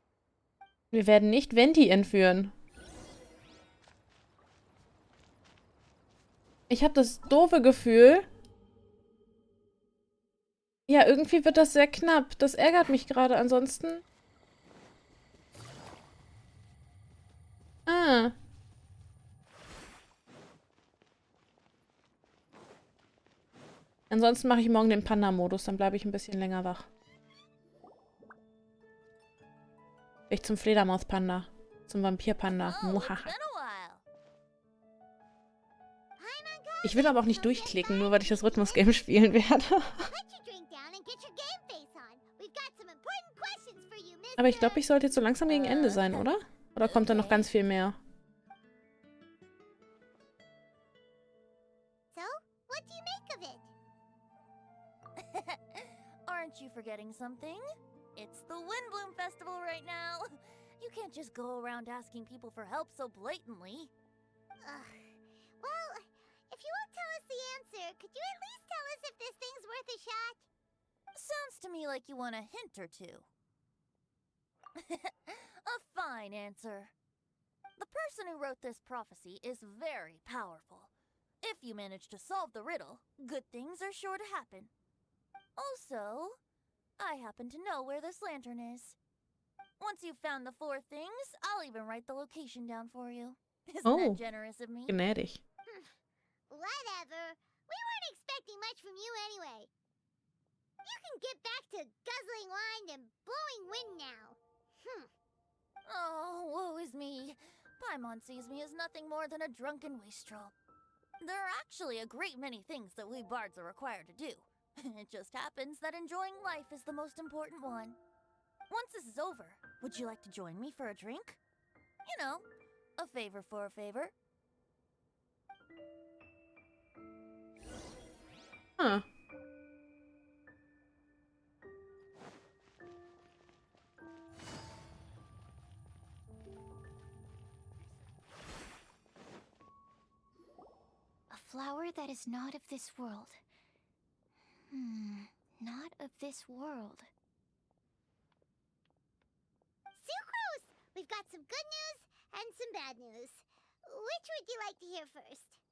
Wir werden nicht Venti entführen. Ich habe das doofe Gefühl. Ja, irgendwie wird das sehr knapp. Das ärgert mich gerade. Ansonsten. Ah. Ansonsten mache ich morgen den Panda-Modus. Dann bleibe ich ein bisschen länger wach. Ich zum Fledermaus-Panda. Zum Vampir-Panda. Muhaha. Ich will aber auch nicht durchklicken, nur weil ich das Rhythmus-Game spielen werde. Aber ich glaube, ich sollte jetzt so langsam gegen Ende sein, oder? Oder kommt da noch ganz viel mehr? So, what do you make of it? Aren't you forgetting something? It's the Windbloom Festival right now. You can't just go around asking people for help so blatantly. Well, if you won't tell us the answer, could you at least tell us if this thing's worth a shot? Sounds to me like you want a hint or two. A fine answer. The person who wrote this prophecy is very powerful. If you manage to solve the riddle, good things are sure to happen. Also, I happen to know where this lantern is. Once you've found the 4 things, I'll even write the location down for you. Isn't that generous of me? Gnädig. Whatever. We weren't expecting much from you anyway. You can get back to guzzling wine and blowing wind now. Oh, woe is me. Paimon sees me as nothing more than a drunken wastrel. There are actually a great many things that we bards are required to do. It just happens that enjoying life is the most important one. Once this is over, would you like to join me for a drink? You know, a favor for a favor. Huh. A flower that is not of this world. Not of this world. Sucrose! We've got some good news and some bad news. Which would you like to hear first?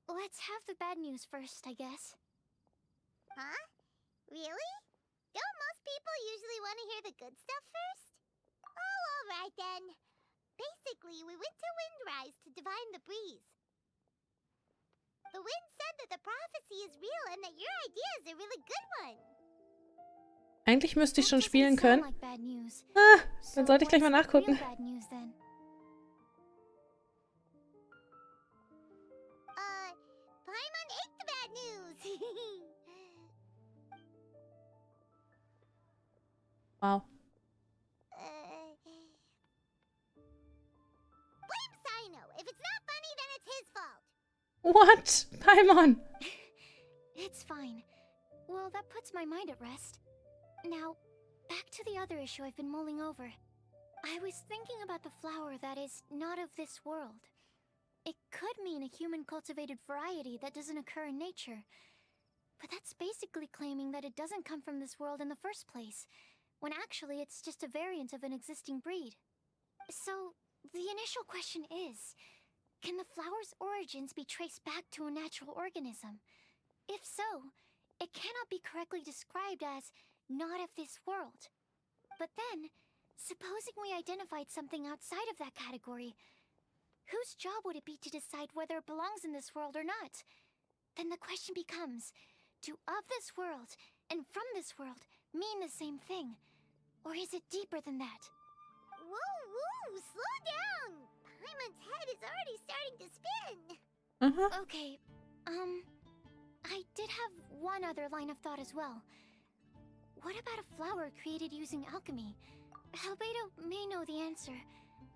Let's have the bad news first, I guess. Huh? Really? Don't most people usually want to hear the good stuff first? Oh, alright then. Basically, we went to Windrise to divine the breeze. The wind said that the prophecy is real and that your idea is a really good one. Eigentlich müsste ich schon That spielen doesn't sound können. like bad news. Ah, So dann sollte ich gleich mal what's the real nachgucken. bad news then? Paimon ate the bad news. Wow. Blame Sino. If it's not funny, then it's his fault. What? Paimon! It's fine. Well, that puts my mind at rest. Now, back to the other issue I've been mulling over. I was thinking about the flower that is not of this world. It could mean a human-cultivated variety that doesn't occur in nature. But that's basically claiming that it doesn't come from this world in the first place, when actually it's just a variant of an existing breed. So, the initial question is, can the flower's origins be traced back to a natural organism? If so, it cannot be correctly described as not of this world. But then, supposing we identified something outside of that category, whose job would it be to decide whether it belongs in this world or not? Then the question becomes, do of this world and from this world mean the same thing? Or is it deeper than that? Whoa, slow down. Paimon's head is already starting to spin. Okay, I did have one other line of thought as well. What about a flower created using alchemy? Albedo may know the answer,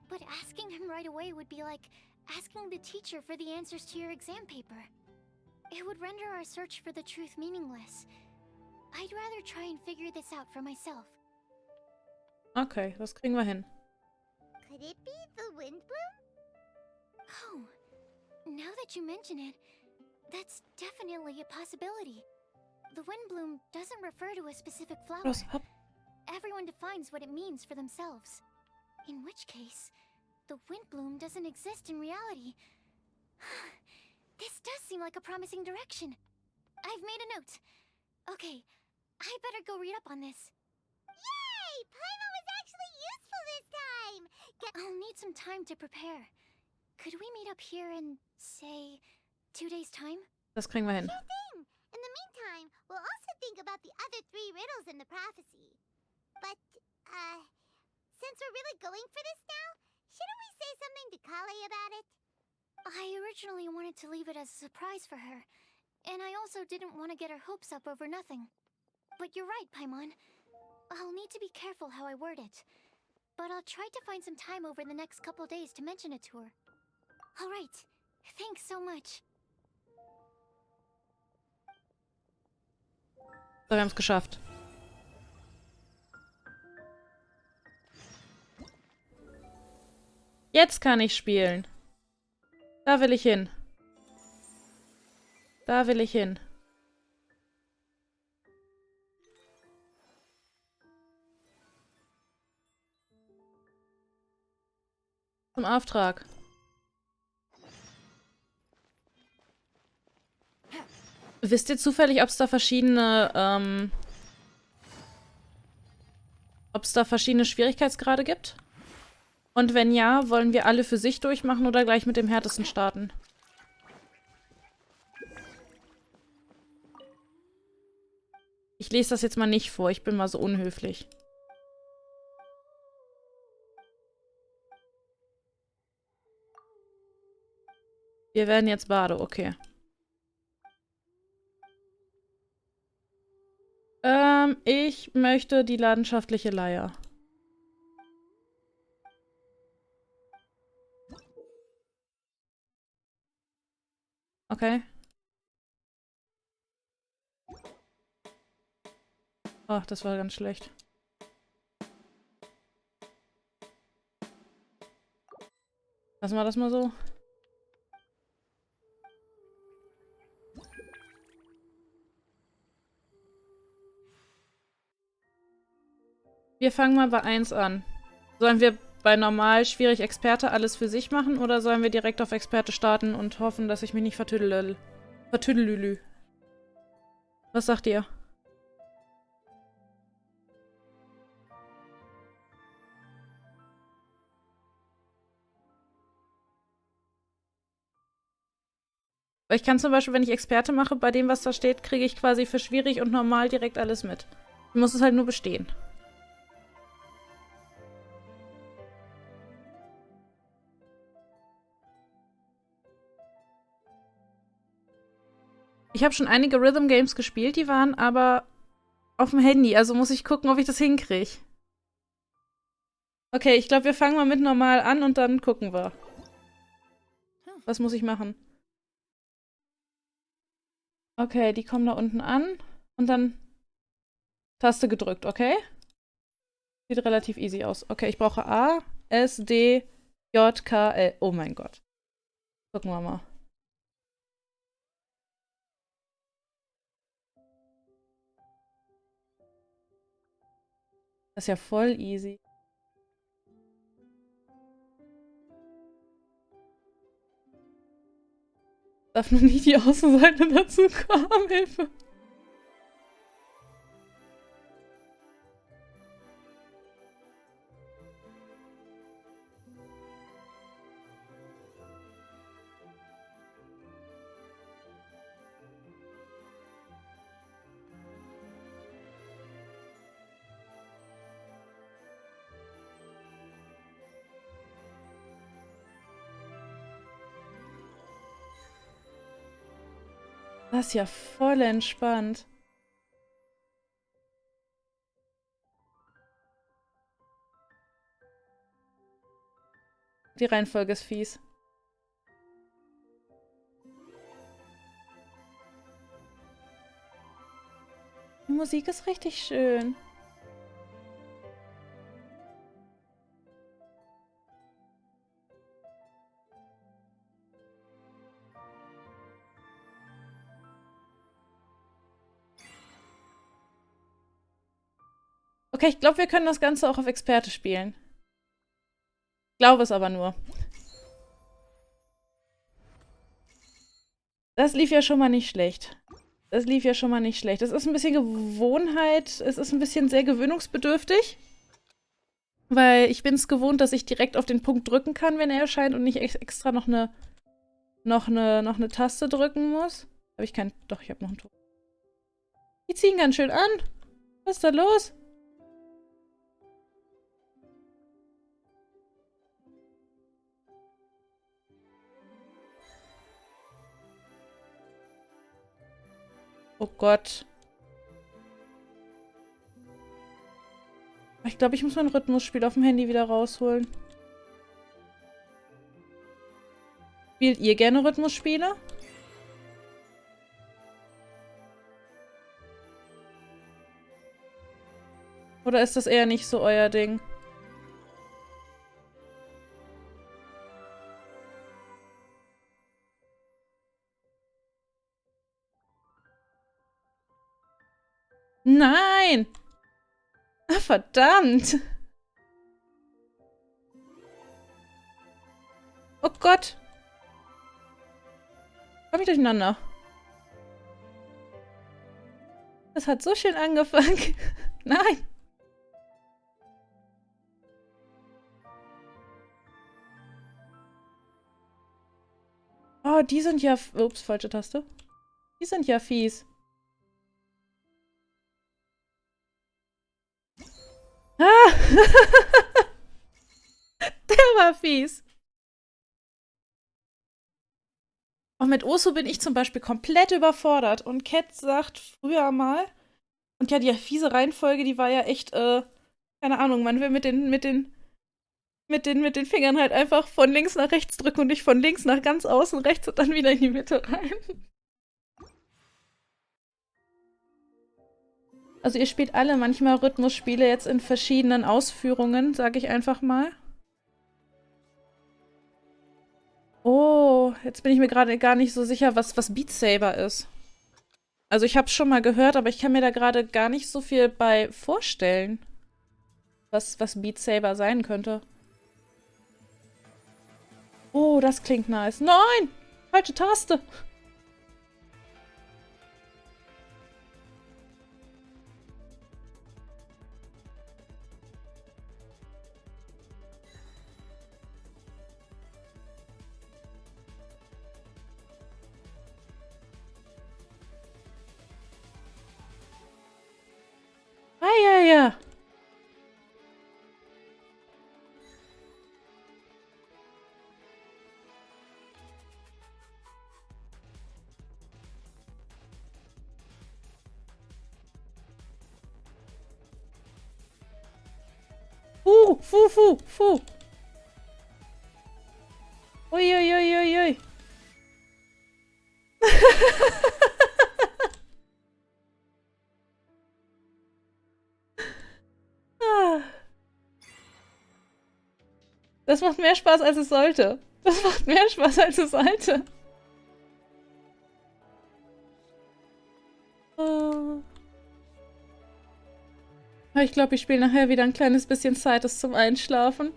but asking him right away would be like asking the teacher for the answers to your exam paper. It would render our search for the truth meaningless. I'd rather try and figure this out for myself. Okay, das kriegen wir hin. Could it be the Windbloom? Oh, now that you mention it, that's definitely a possibility. The Windbloom doesn't refer to a specific flower. Los, hopp. Everyone defines what it means for themselves. In which case, the Windbloom doesn't exist in reality. This does seem like a promising direction. I've made a note. Okay, I better go read up on this. Yay! Paimon was actually useful this time! I'll need some time to prepare. Could we meet up here in, say, 2 days' time? Das kriegen wir hin. Sure thing! In the meantime, we'll also think about the other 3 riddles in the prophecy. But, since we're really going for this now, shouldn't we say something to Kale about it? I originally wanted to leave it as a surprise for her, and I also didn't want to get her hopes up over nothing. But you're right, Paimon. I'll need to be careful how I word it. but I'll try to find some time over the next couple days to mention it to her. All right. Thanks so much. So, wir haben es geschafft. Jetzt kann ich spielen. Da will ich hin. Da will ich hin. Zum Auftrag. Wisst ihr zufällig, ob es da verschiedene Schwierigkeitsgrade gibt? Und wenn ja, wollen wir alle für sich durchmachen oder gleich mit dem härtesten starten? Ich lese das jetzt mal nicht vor, ich bin mal so unhöflich. Wir werden jetzt Bade, okay. Ich möchte die leidenschaftliche Leier. Okay. Ach, das war ganz schlecht. Lassen wir das mal so. Wir fangen mal bei 1 an. Sollen wir bei normal, schwierig, Experte alles für sich machen oder sollen wir direkt auf Experte starten und hoffen, dass ich mich nicht vertüdelülü? Was sagt ihr? Weil ich kann zum Beispiel, wenn ich Experte mache, bei dem, was da steht, kriege ich quasi für schwierig und normal direkt alles mit. Ich muss es halt nur bestehen. Ich habe schon einige Rhythm Games gespielt, die waren aber auf dem Handy, also muss ich gucken, ob ich das hinkriege. Okay, ich glaube, wir fangen mal mit normal an und dann gucken wir. Was muss ich machen? Okay, die kommen da unten an und dann Taste gedrückt, okay? Sieht relativ easy aus. Okay, ich brauche A, S, D, J, K, L. Oh mein Gott. Gucken wir mal. Das ist ja voll easy. Darf nur nie die Außenseite dazu kommen, Hilfe. Das ist ja voll entspannt. Die Reihenfolge ist fies. Die Musik ist richtig schön. Okay, ich glaube, wir können das Ganze auch auf Experte spielen. Ich glaube es aber nur. Das lief ja schon mal nicht schlecht. Das lief ja schon mal nicht schlecht. Es ist ein bisschen Gewohnheit. Es ist ein bisschen sehr gewöhnungsbedürftig. Weil ich bin es gewohnt, dass ich direkt auf den Punkt drücken kann, wenn er erscheint und nicht extra noch eine Taste drücken muss. Habe ich keinen... Doch, ich habe noch einen Ton. Die ziehen ganz schön an. Was ist da los? Oh Gott. Ich glaube, ich muss mein Rhythmusspiel auf dem Handy wieder rausholen. Spielt ihr gerne Rhythmusspiele? Oder ist das eher nicht so euer Ding? Nein! Ah, verdammt! Oh Gott! Komm ich durcheinander? Das hat so schön angefangen. Nein! Oh, die sind ja... Ups, falsche Taste. Die sind ja fies. Ah! Der war fies. Und mit Osu bin ich zum Beispiel komplett überfordert. Und Cat sagt früher mal... Und ja, die fiese Reihenfolge, die war ja echt, keine Ahnung, man will mit den Fingern halt einfach von links nach rechts drücken und nicht von links nach ganz außen rechts und dann wieder in die Mitte rein. Also ihr spielt alle manchmal Rhythmusspiele jetzt in verschiedenen Ausführungen, sage ich einfach mal. Oh, jetzt bin ich mir gerade gar nicht so sicher, was Beat Saber ist. Also ich habe es schon mal gehört, aber ich kann mir da gerade gar nicht so viel bei vorstellen, was Beat Saber sein könnte. Oh, das klingt nice. Nein! Falsche Taste! Ja, ja. Fu. Ui. Das macht mehr Spaß, als es sollte. Das macht mehr Spaß, als es sollte. Oh. Ich glaube, ich spiele nachher wieder ein kleines bisschen Zeit ist zum Einschlafen.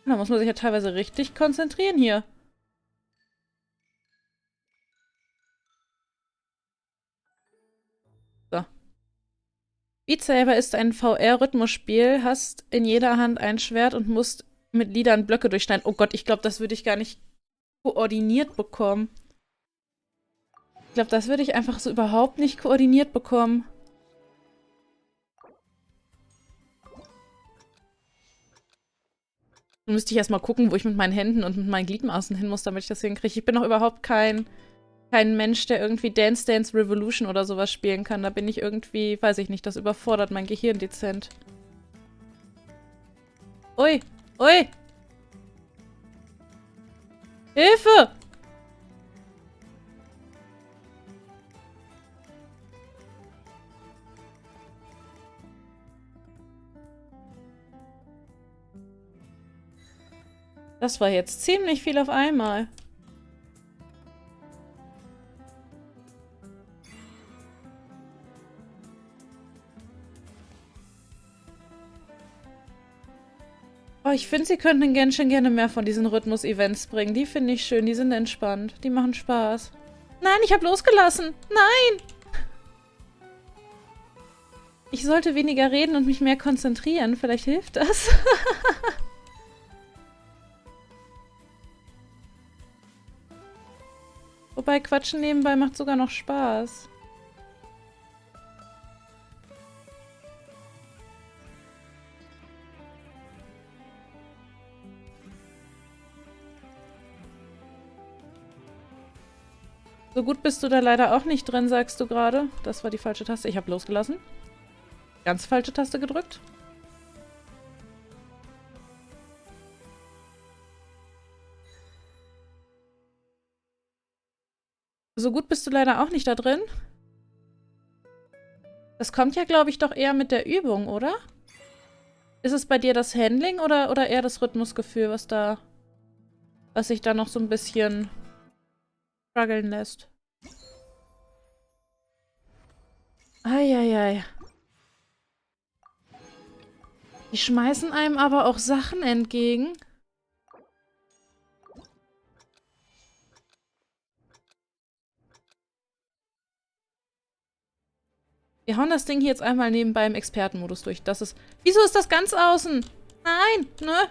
Da muss man sich ja teilweise richtig konzentrieren hier. So. Beat Saber ist ein VR-Rhythmusspiel, hast in jeder Hand ein Schwert und musst mit Liedern Blöcke durchschneiden. Oh Gott, ich glaube, das würde ich gar nicht koordiniert bekommen. Ich glaube, das würde ich einfach so überhaupt nicht koordiniert bekommen. Dann müsste ich erstmal gucken, wo ich mit meinen Händen und mit meinen Gliedmaßen hin muss, damit ich das hinkriege. Ich bin noch überhaupt kein Mensch, der irgendwie Dance Dance Revolution oder sowas spielen kann. Da bin ich irgendwie, weiß ich nicht, das überfordert mein Gehirn dezent. Ui! Hilfe! Das war jetzt ziemlich viel auf einmal. Oh, ich finde, sie könnten in Genshin gerne mehr von diesen Rhythmus-Events bringen. Die finde ich schön, die sind entspannt. Die machen Spaß. Nein, ich habe losgelassen. Nein! Ich sollte weniger reden und mich mehr konzentrieren. Vielleicht hilft das. Wobei Quatschen nebenbei macht sogar noch Spaß. So gut bist du da leider auch nicht drin, sagst du gerade. Das war die falsche Taste. Ich habe losgelassen. Ganz falsche Taste gedrückt. So gut bist du leider auch nicht da drin. Das kommt ja, glaube ich, doch eher mit der Übung, oder? Ist es bei dir das Handling oder eher das Rhythmusgefühl, was sich da noch so ein bisschen strugglen lässt? Eieiei. Die schmeißen einem aber auch Sachen entgegen. Wir hauen das Ding hier jetzt einmal nebenbei im Expertenmodus durch. Das ist... Wieso ist das ganz außen? Nein, ne?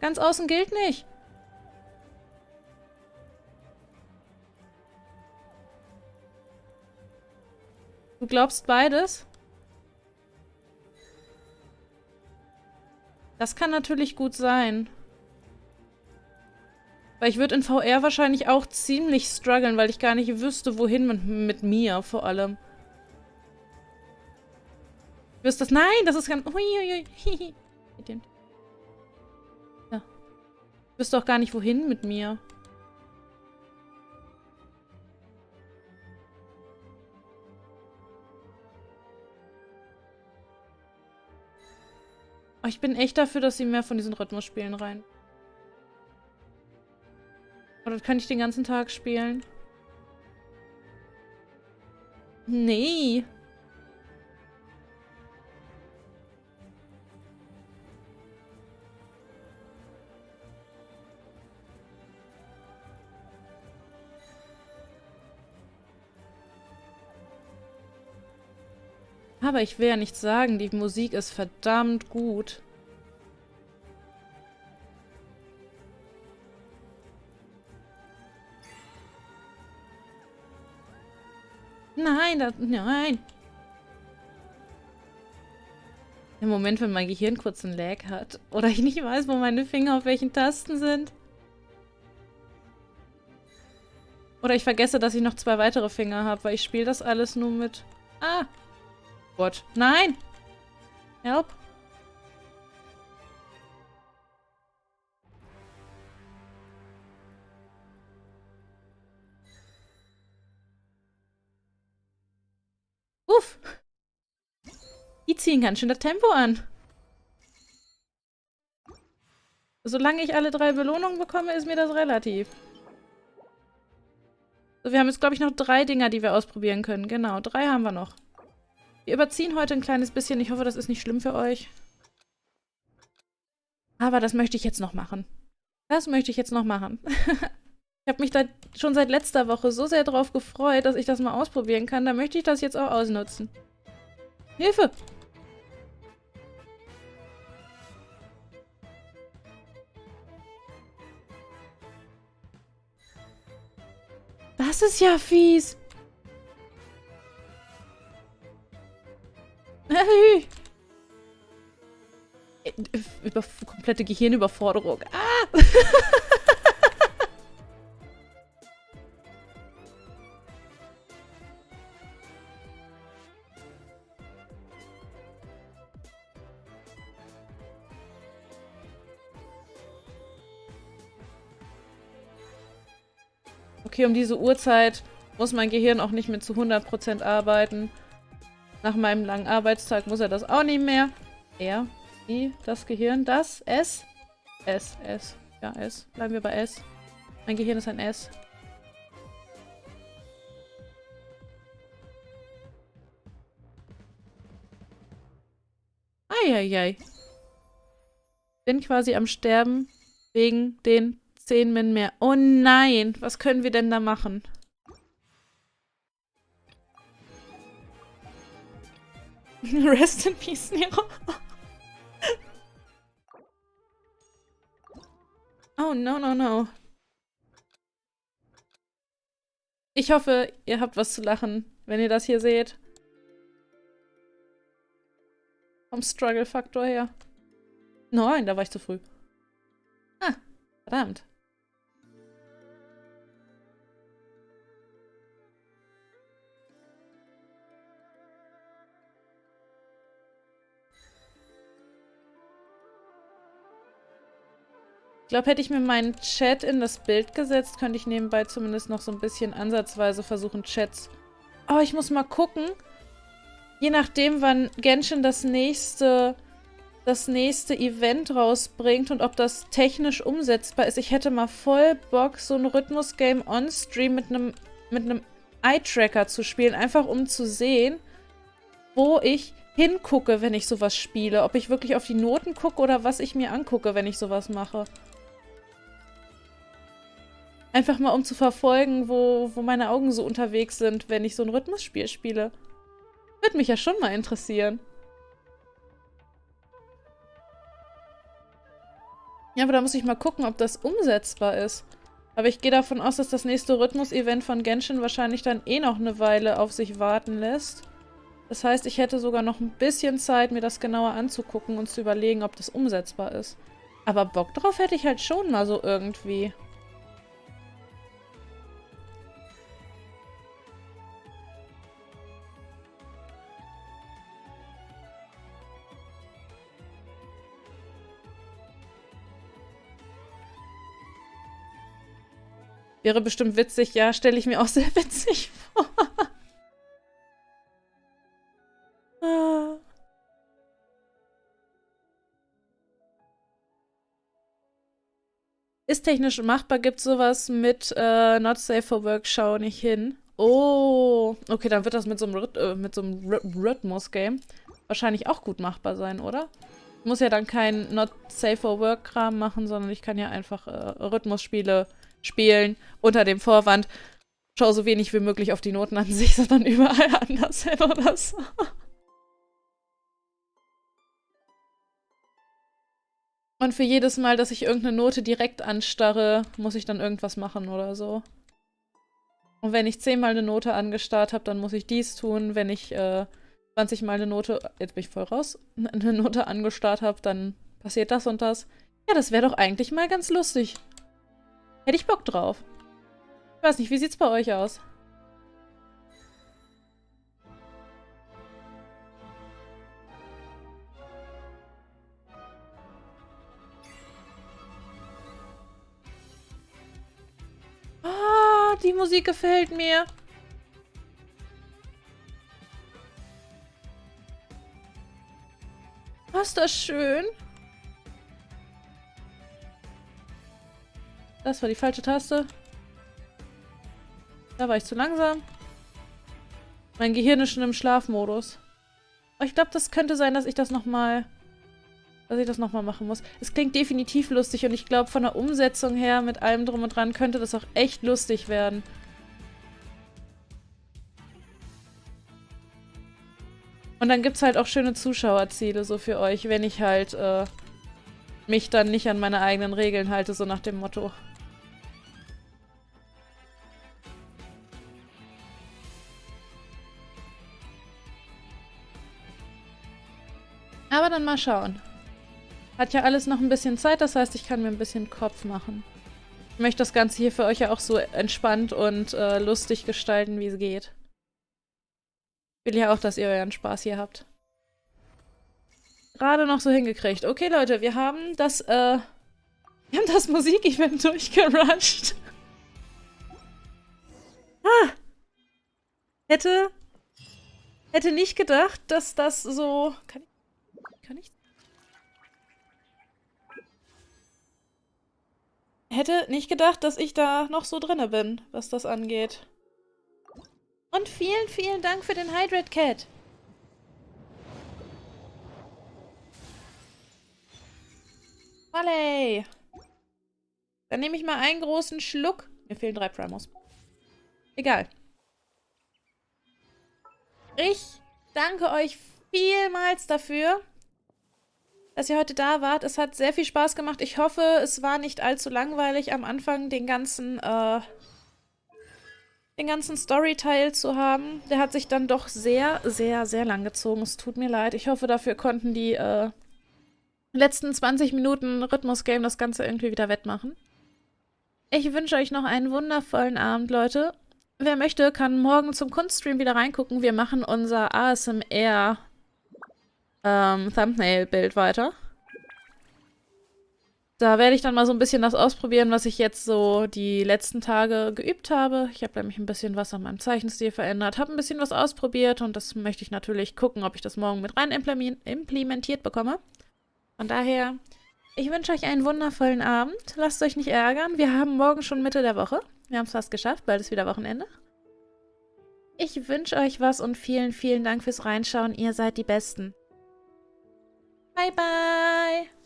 Ganz außen gilt nicht. Du glaubst beides? Das kann natürlich gut sein. Weil ich würde in VR wahrscheinlich auch ziemlich strugglen, weil ich gar nicht wüsste, wohin mit mir vor allem. Du wirst das... Nein, das ist ganz... Huiuiui. Ja. Du wirst doch gar nicht, wohin mit mir. Oh, ich bin echt dafür, dass sie mehr von diesen Rhythmusspielen rein. Oder kann ich den ganzen Tag spielen? Nee. Aber ich will ja nichts sagen, die Musik ist verdammt gut. Nein, nein. Im Moment, wenn mein Gehirn kurz einen Lag hat. Oder ich nicht weiß, wo meine Finger auf welchen Tasten sind. Oder ich vergesse, dass ich noch 2 weitere Finger habe, weil ich spiele das alles nur mit... Ah! Gott. Nein! Help! Uff! Die ziehen ganz schön das Tempo an. Solange ich alle 3 Belohnungen bekomme, ist mir das relativ. So, wir haben jetzt, glaube ich, noch 3 Dinger, die wir ausprobieren können. Genau, 3 haben wir noch. Wir überziehen heute ein kleines bisschen. Ich hoffe, das ist nicht schlimm für euch. Aber das möchte ich jetzt noch machen. Das möchte ich jetzt noch machen. Ich habe mich da schon seit letzter Woche so sehr drauf gefreut, dass ich das mal ausprobieren kann. Da möchte ich das jetzt auch ausnutzen. Hilfe! Das ist ja fies. Komplette Gehirnüberforderung. Ah! Okay, um diese Uhrzeit muss mein Gehirn auch nicht mehr zu 100% arbeiten. Nach meinem langen Arbeitstag muss er das auch nicht mehr. Er, die, das Gehirn, das, S. S, S. Ja, S. Bleiben wir bei S. Mein Gehirn ist ein S. Eieiei. Bin quasi am Sterben wegen den 10 Min mehr. Oh nein, was können wir denn da machen? Rest in Peace, Nero. Oh, no, no, no. Ich hoffe, ihr habt was zu lachen, wenn ihr das hier seht. Vom Struggle-Faktor her. Nein, da war ich zu früh. Ah, verdammt. glaube, hätte ich mir meinen Chat in das Bild gesetzt, könnte ich nebenbei zumindest noch so ein bisschen ansatzweise versuchen, Chats. Oh, ich muss mal gucken. Je nachdem, wann Genshin das nächste Event rausbringt und ob das technisch umsetzbar ist. Ich hätte mal voll Bock, so ein Rhythmus-Game on-Stream mit einem Eye-Tracker zu spielen, einfach um zu sehen, wo ich hingucke, wenn ich sowas spiele. Ob ich wirklich auf die Noten gucke oder was ich mir angucke, wenn ich sowas mache. Einfach mal, um zu verfolgen, wo meine Augen so unterwegs sind, wenn ich so ein Rhythmusspiel spiele. Würde mich ja schon mal interessieren. Ja, aber da muss ich mal gucken, ob das umsetzbar ist. Aber ich gehe davon aus, dass das nächste Rhythmus-Event von Genshin wahrscheinlich dann eh noch eine Weile auf sich warten lässt. Das heißt, ich hätte sogar noch ein bisschen Zeit, mir das genauer anzugucken und zu überlegen, ob das umsetzbar ist. Aber Bock drauf hätte ich halt schon mal so irgendwie. Wäre bestimmt witzig, ja, stelle ich mir auch sehr witzig vor. Ist technisch machbar, gibt sowas mit Not Safe for Work, schau nicht hin. Oh, okay, dann wird das mit so einem Rhythmus-Game wahrscheinlich auch gut machbar sein, oder? Ich muss ja dann kein Not Safe for Work-Kram machen, sondern ich kann ja einfach Rhythmusspiele spielen unter dem Vorwand, schau so wenig wie möglich auf die Noten an sich, sondern überall anders hin oder so. Und für jedes Mal, dass ich irgendeine Note direkt anstarre, muss ich dann irgendwas machen oder so. Und wenn ich 10-mal eine Note angestarrt habe, dann muss ich dies tun. Wenn ich 20-mal eine Note, jetzt bin ich voll raus, eine Note angestarrt habe, dann passiert das und das. Ja, das wäre doch eigentlich mal ganz lustig. Hätte ich Bock drauf. Ich weiß nicht, wie sieht's bei euch aus? Ah, die Musik gefällt mir. Oh, ist das schön. Das war die falsche Taste. Da war ich zu langsam. Mein Gehirn ist schon im Schlafmodus. Oh, ich glaube, das könnte sein, dass ich das nochmal machen muss. Es klingt definitiv lustig und ich glaube, von der Umsetzung her mit allem drum und dran könnte das auch echt lustig werden. Und dann gibt es halt auch schöne Zuschauerziele so für euch, wenn ich halt mich dann nicht an meine eigenen Regeln halte, so nach dem Motto. Aber dann mal schauen. Hat ja alles noch ein bisschen Zeit, das heißt, ich kann mir ein bisschen Kopf machen. Ich möchte das Ganze hier für euch ja auch so entspannt und lustig gestalten, wie es geht. Ich will ja auch, dass ihr euren Spaß hier habt. Gerade noch so hingekriegt. Okay, Leute, wir haben das Musikevent durchgerusht. Hätte nicht gedacht, dass das so... Kann ich? Hätte nicht gedacht, dass ich da noch so drinne bin, was das angeht. Und vielen, vielen Dank für den Hydrate Cat. Wally. Dann nehme ich mal einen großen Schluck. Mir fehlen 3 Primos. Egal. Ich danke euch vielmals dafür, dass ihr heute da wart. Es hat sehr viel Spaß gemacht. Ich hoffe, es war nicht allzu langweilig, am Anfang den ganzen Story-Teil zu haben. Der hat sich dann doch sehr, sehr, sehr lang gezogen. Es tut mir leid. Ich hoffe, dafür konnten die letzten 20 Minuten Rhythmus-Game das Ganze irgendwie wieder wettmachen. Ich wünsche euch noch einen wundervollen Abend, Leute. Wer möchte, kann morgen zum Kunststream wieder reingucken. Wir machen unser ASMR Thumbnail-Bild weiter. Da werde ich dann mal so ein bisschen das ausprobieren, was ich jetzt so die letzten Tage geübt habe. Ich habe nämlich ein bisschen was an meinem Zeichenstil verändert, habe ein bisschen was ausprobiert und das möchte ich natürlich gucken, ob ich das morgen mit rein implementiert bekomme. Von daher, ich wünsche euch einen wundervollen Abend. Lasst euch nicht ärgern. Wir haben morgen schon Mitte der Woche. Wir haben es fast geschafft, bald ist wieder Wochenende. Ich wünsche euch was und vielen, vielen Dank fürs Reinschauen. Ihr seid die Besten. Bye, bye!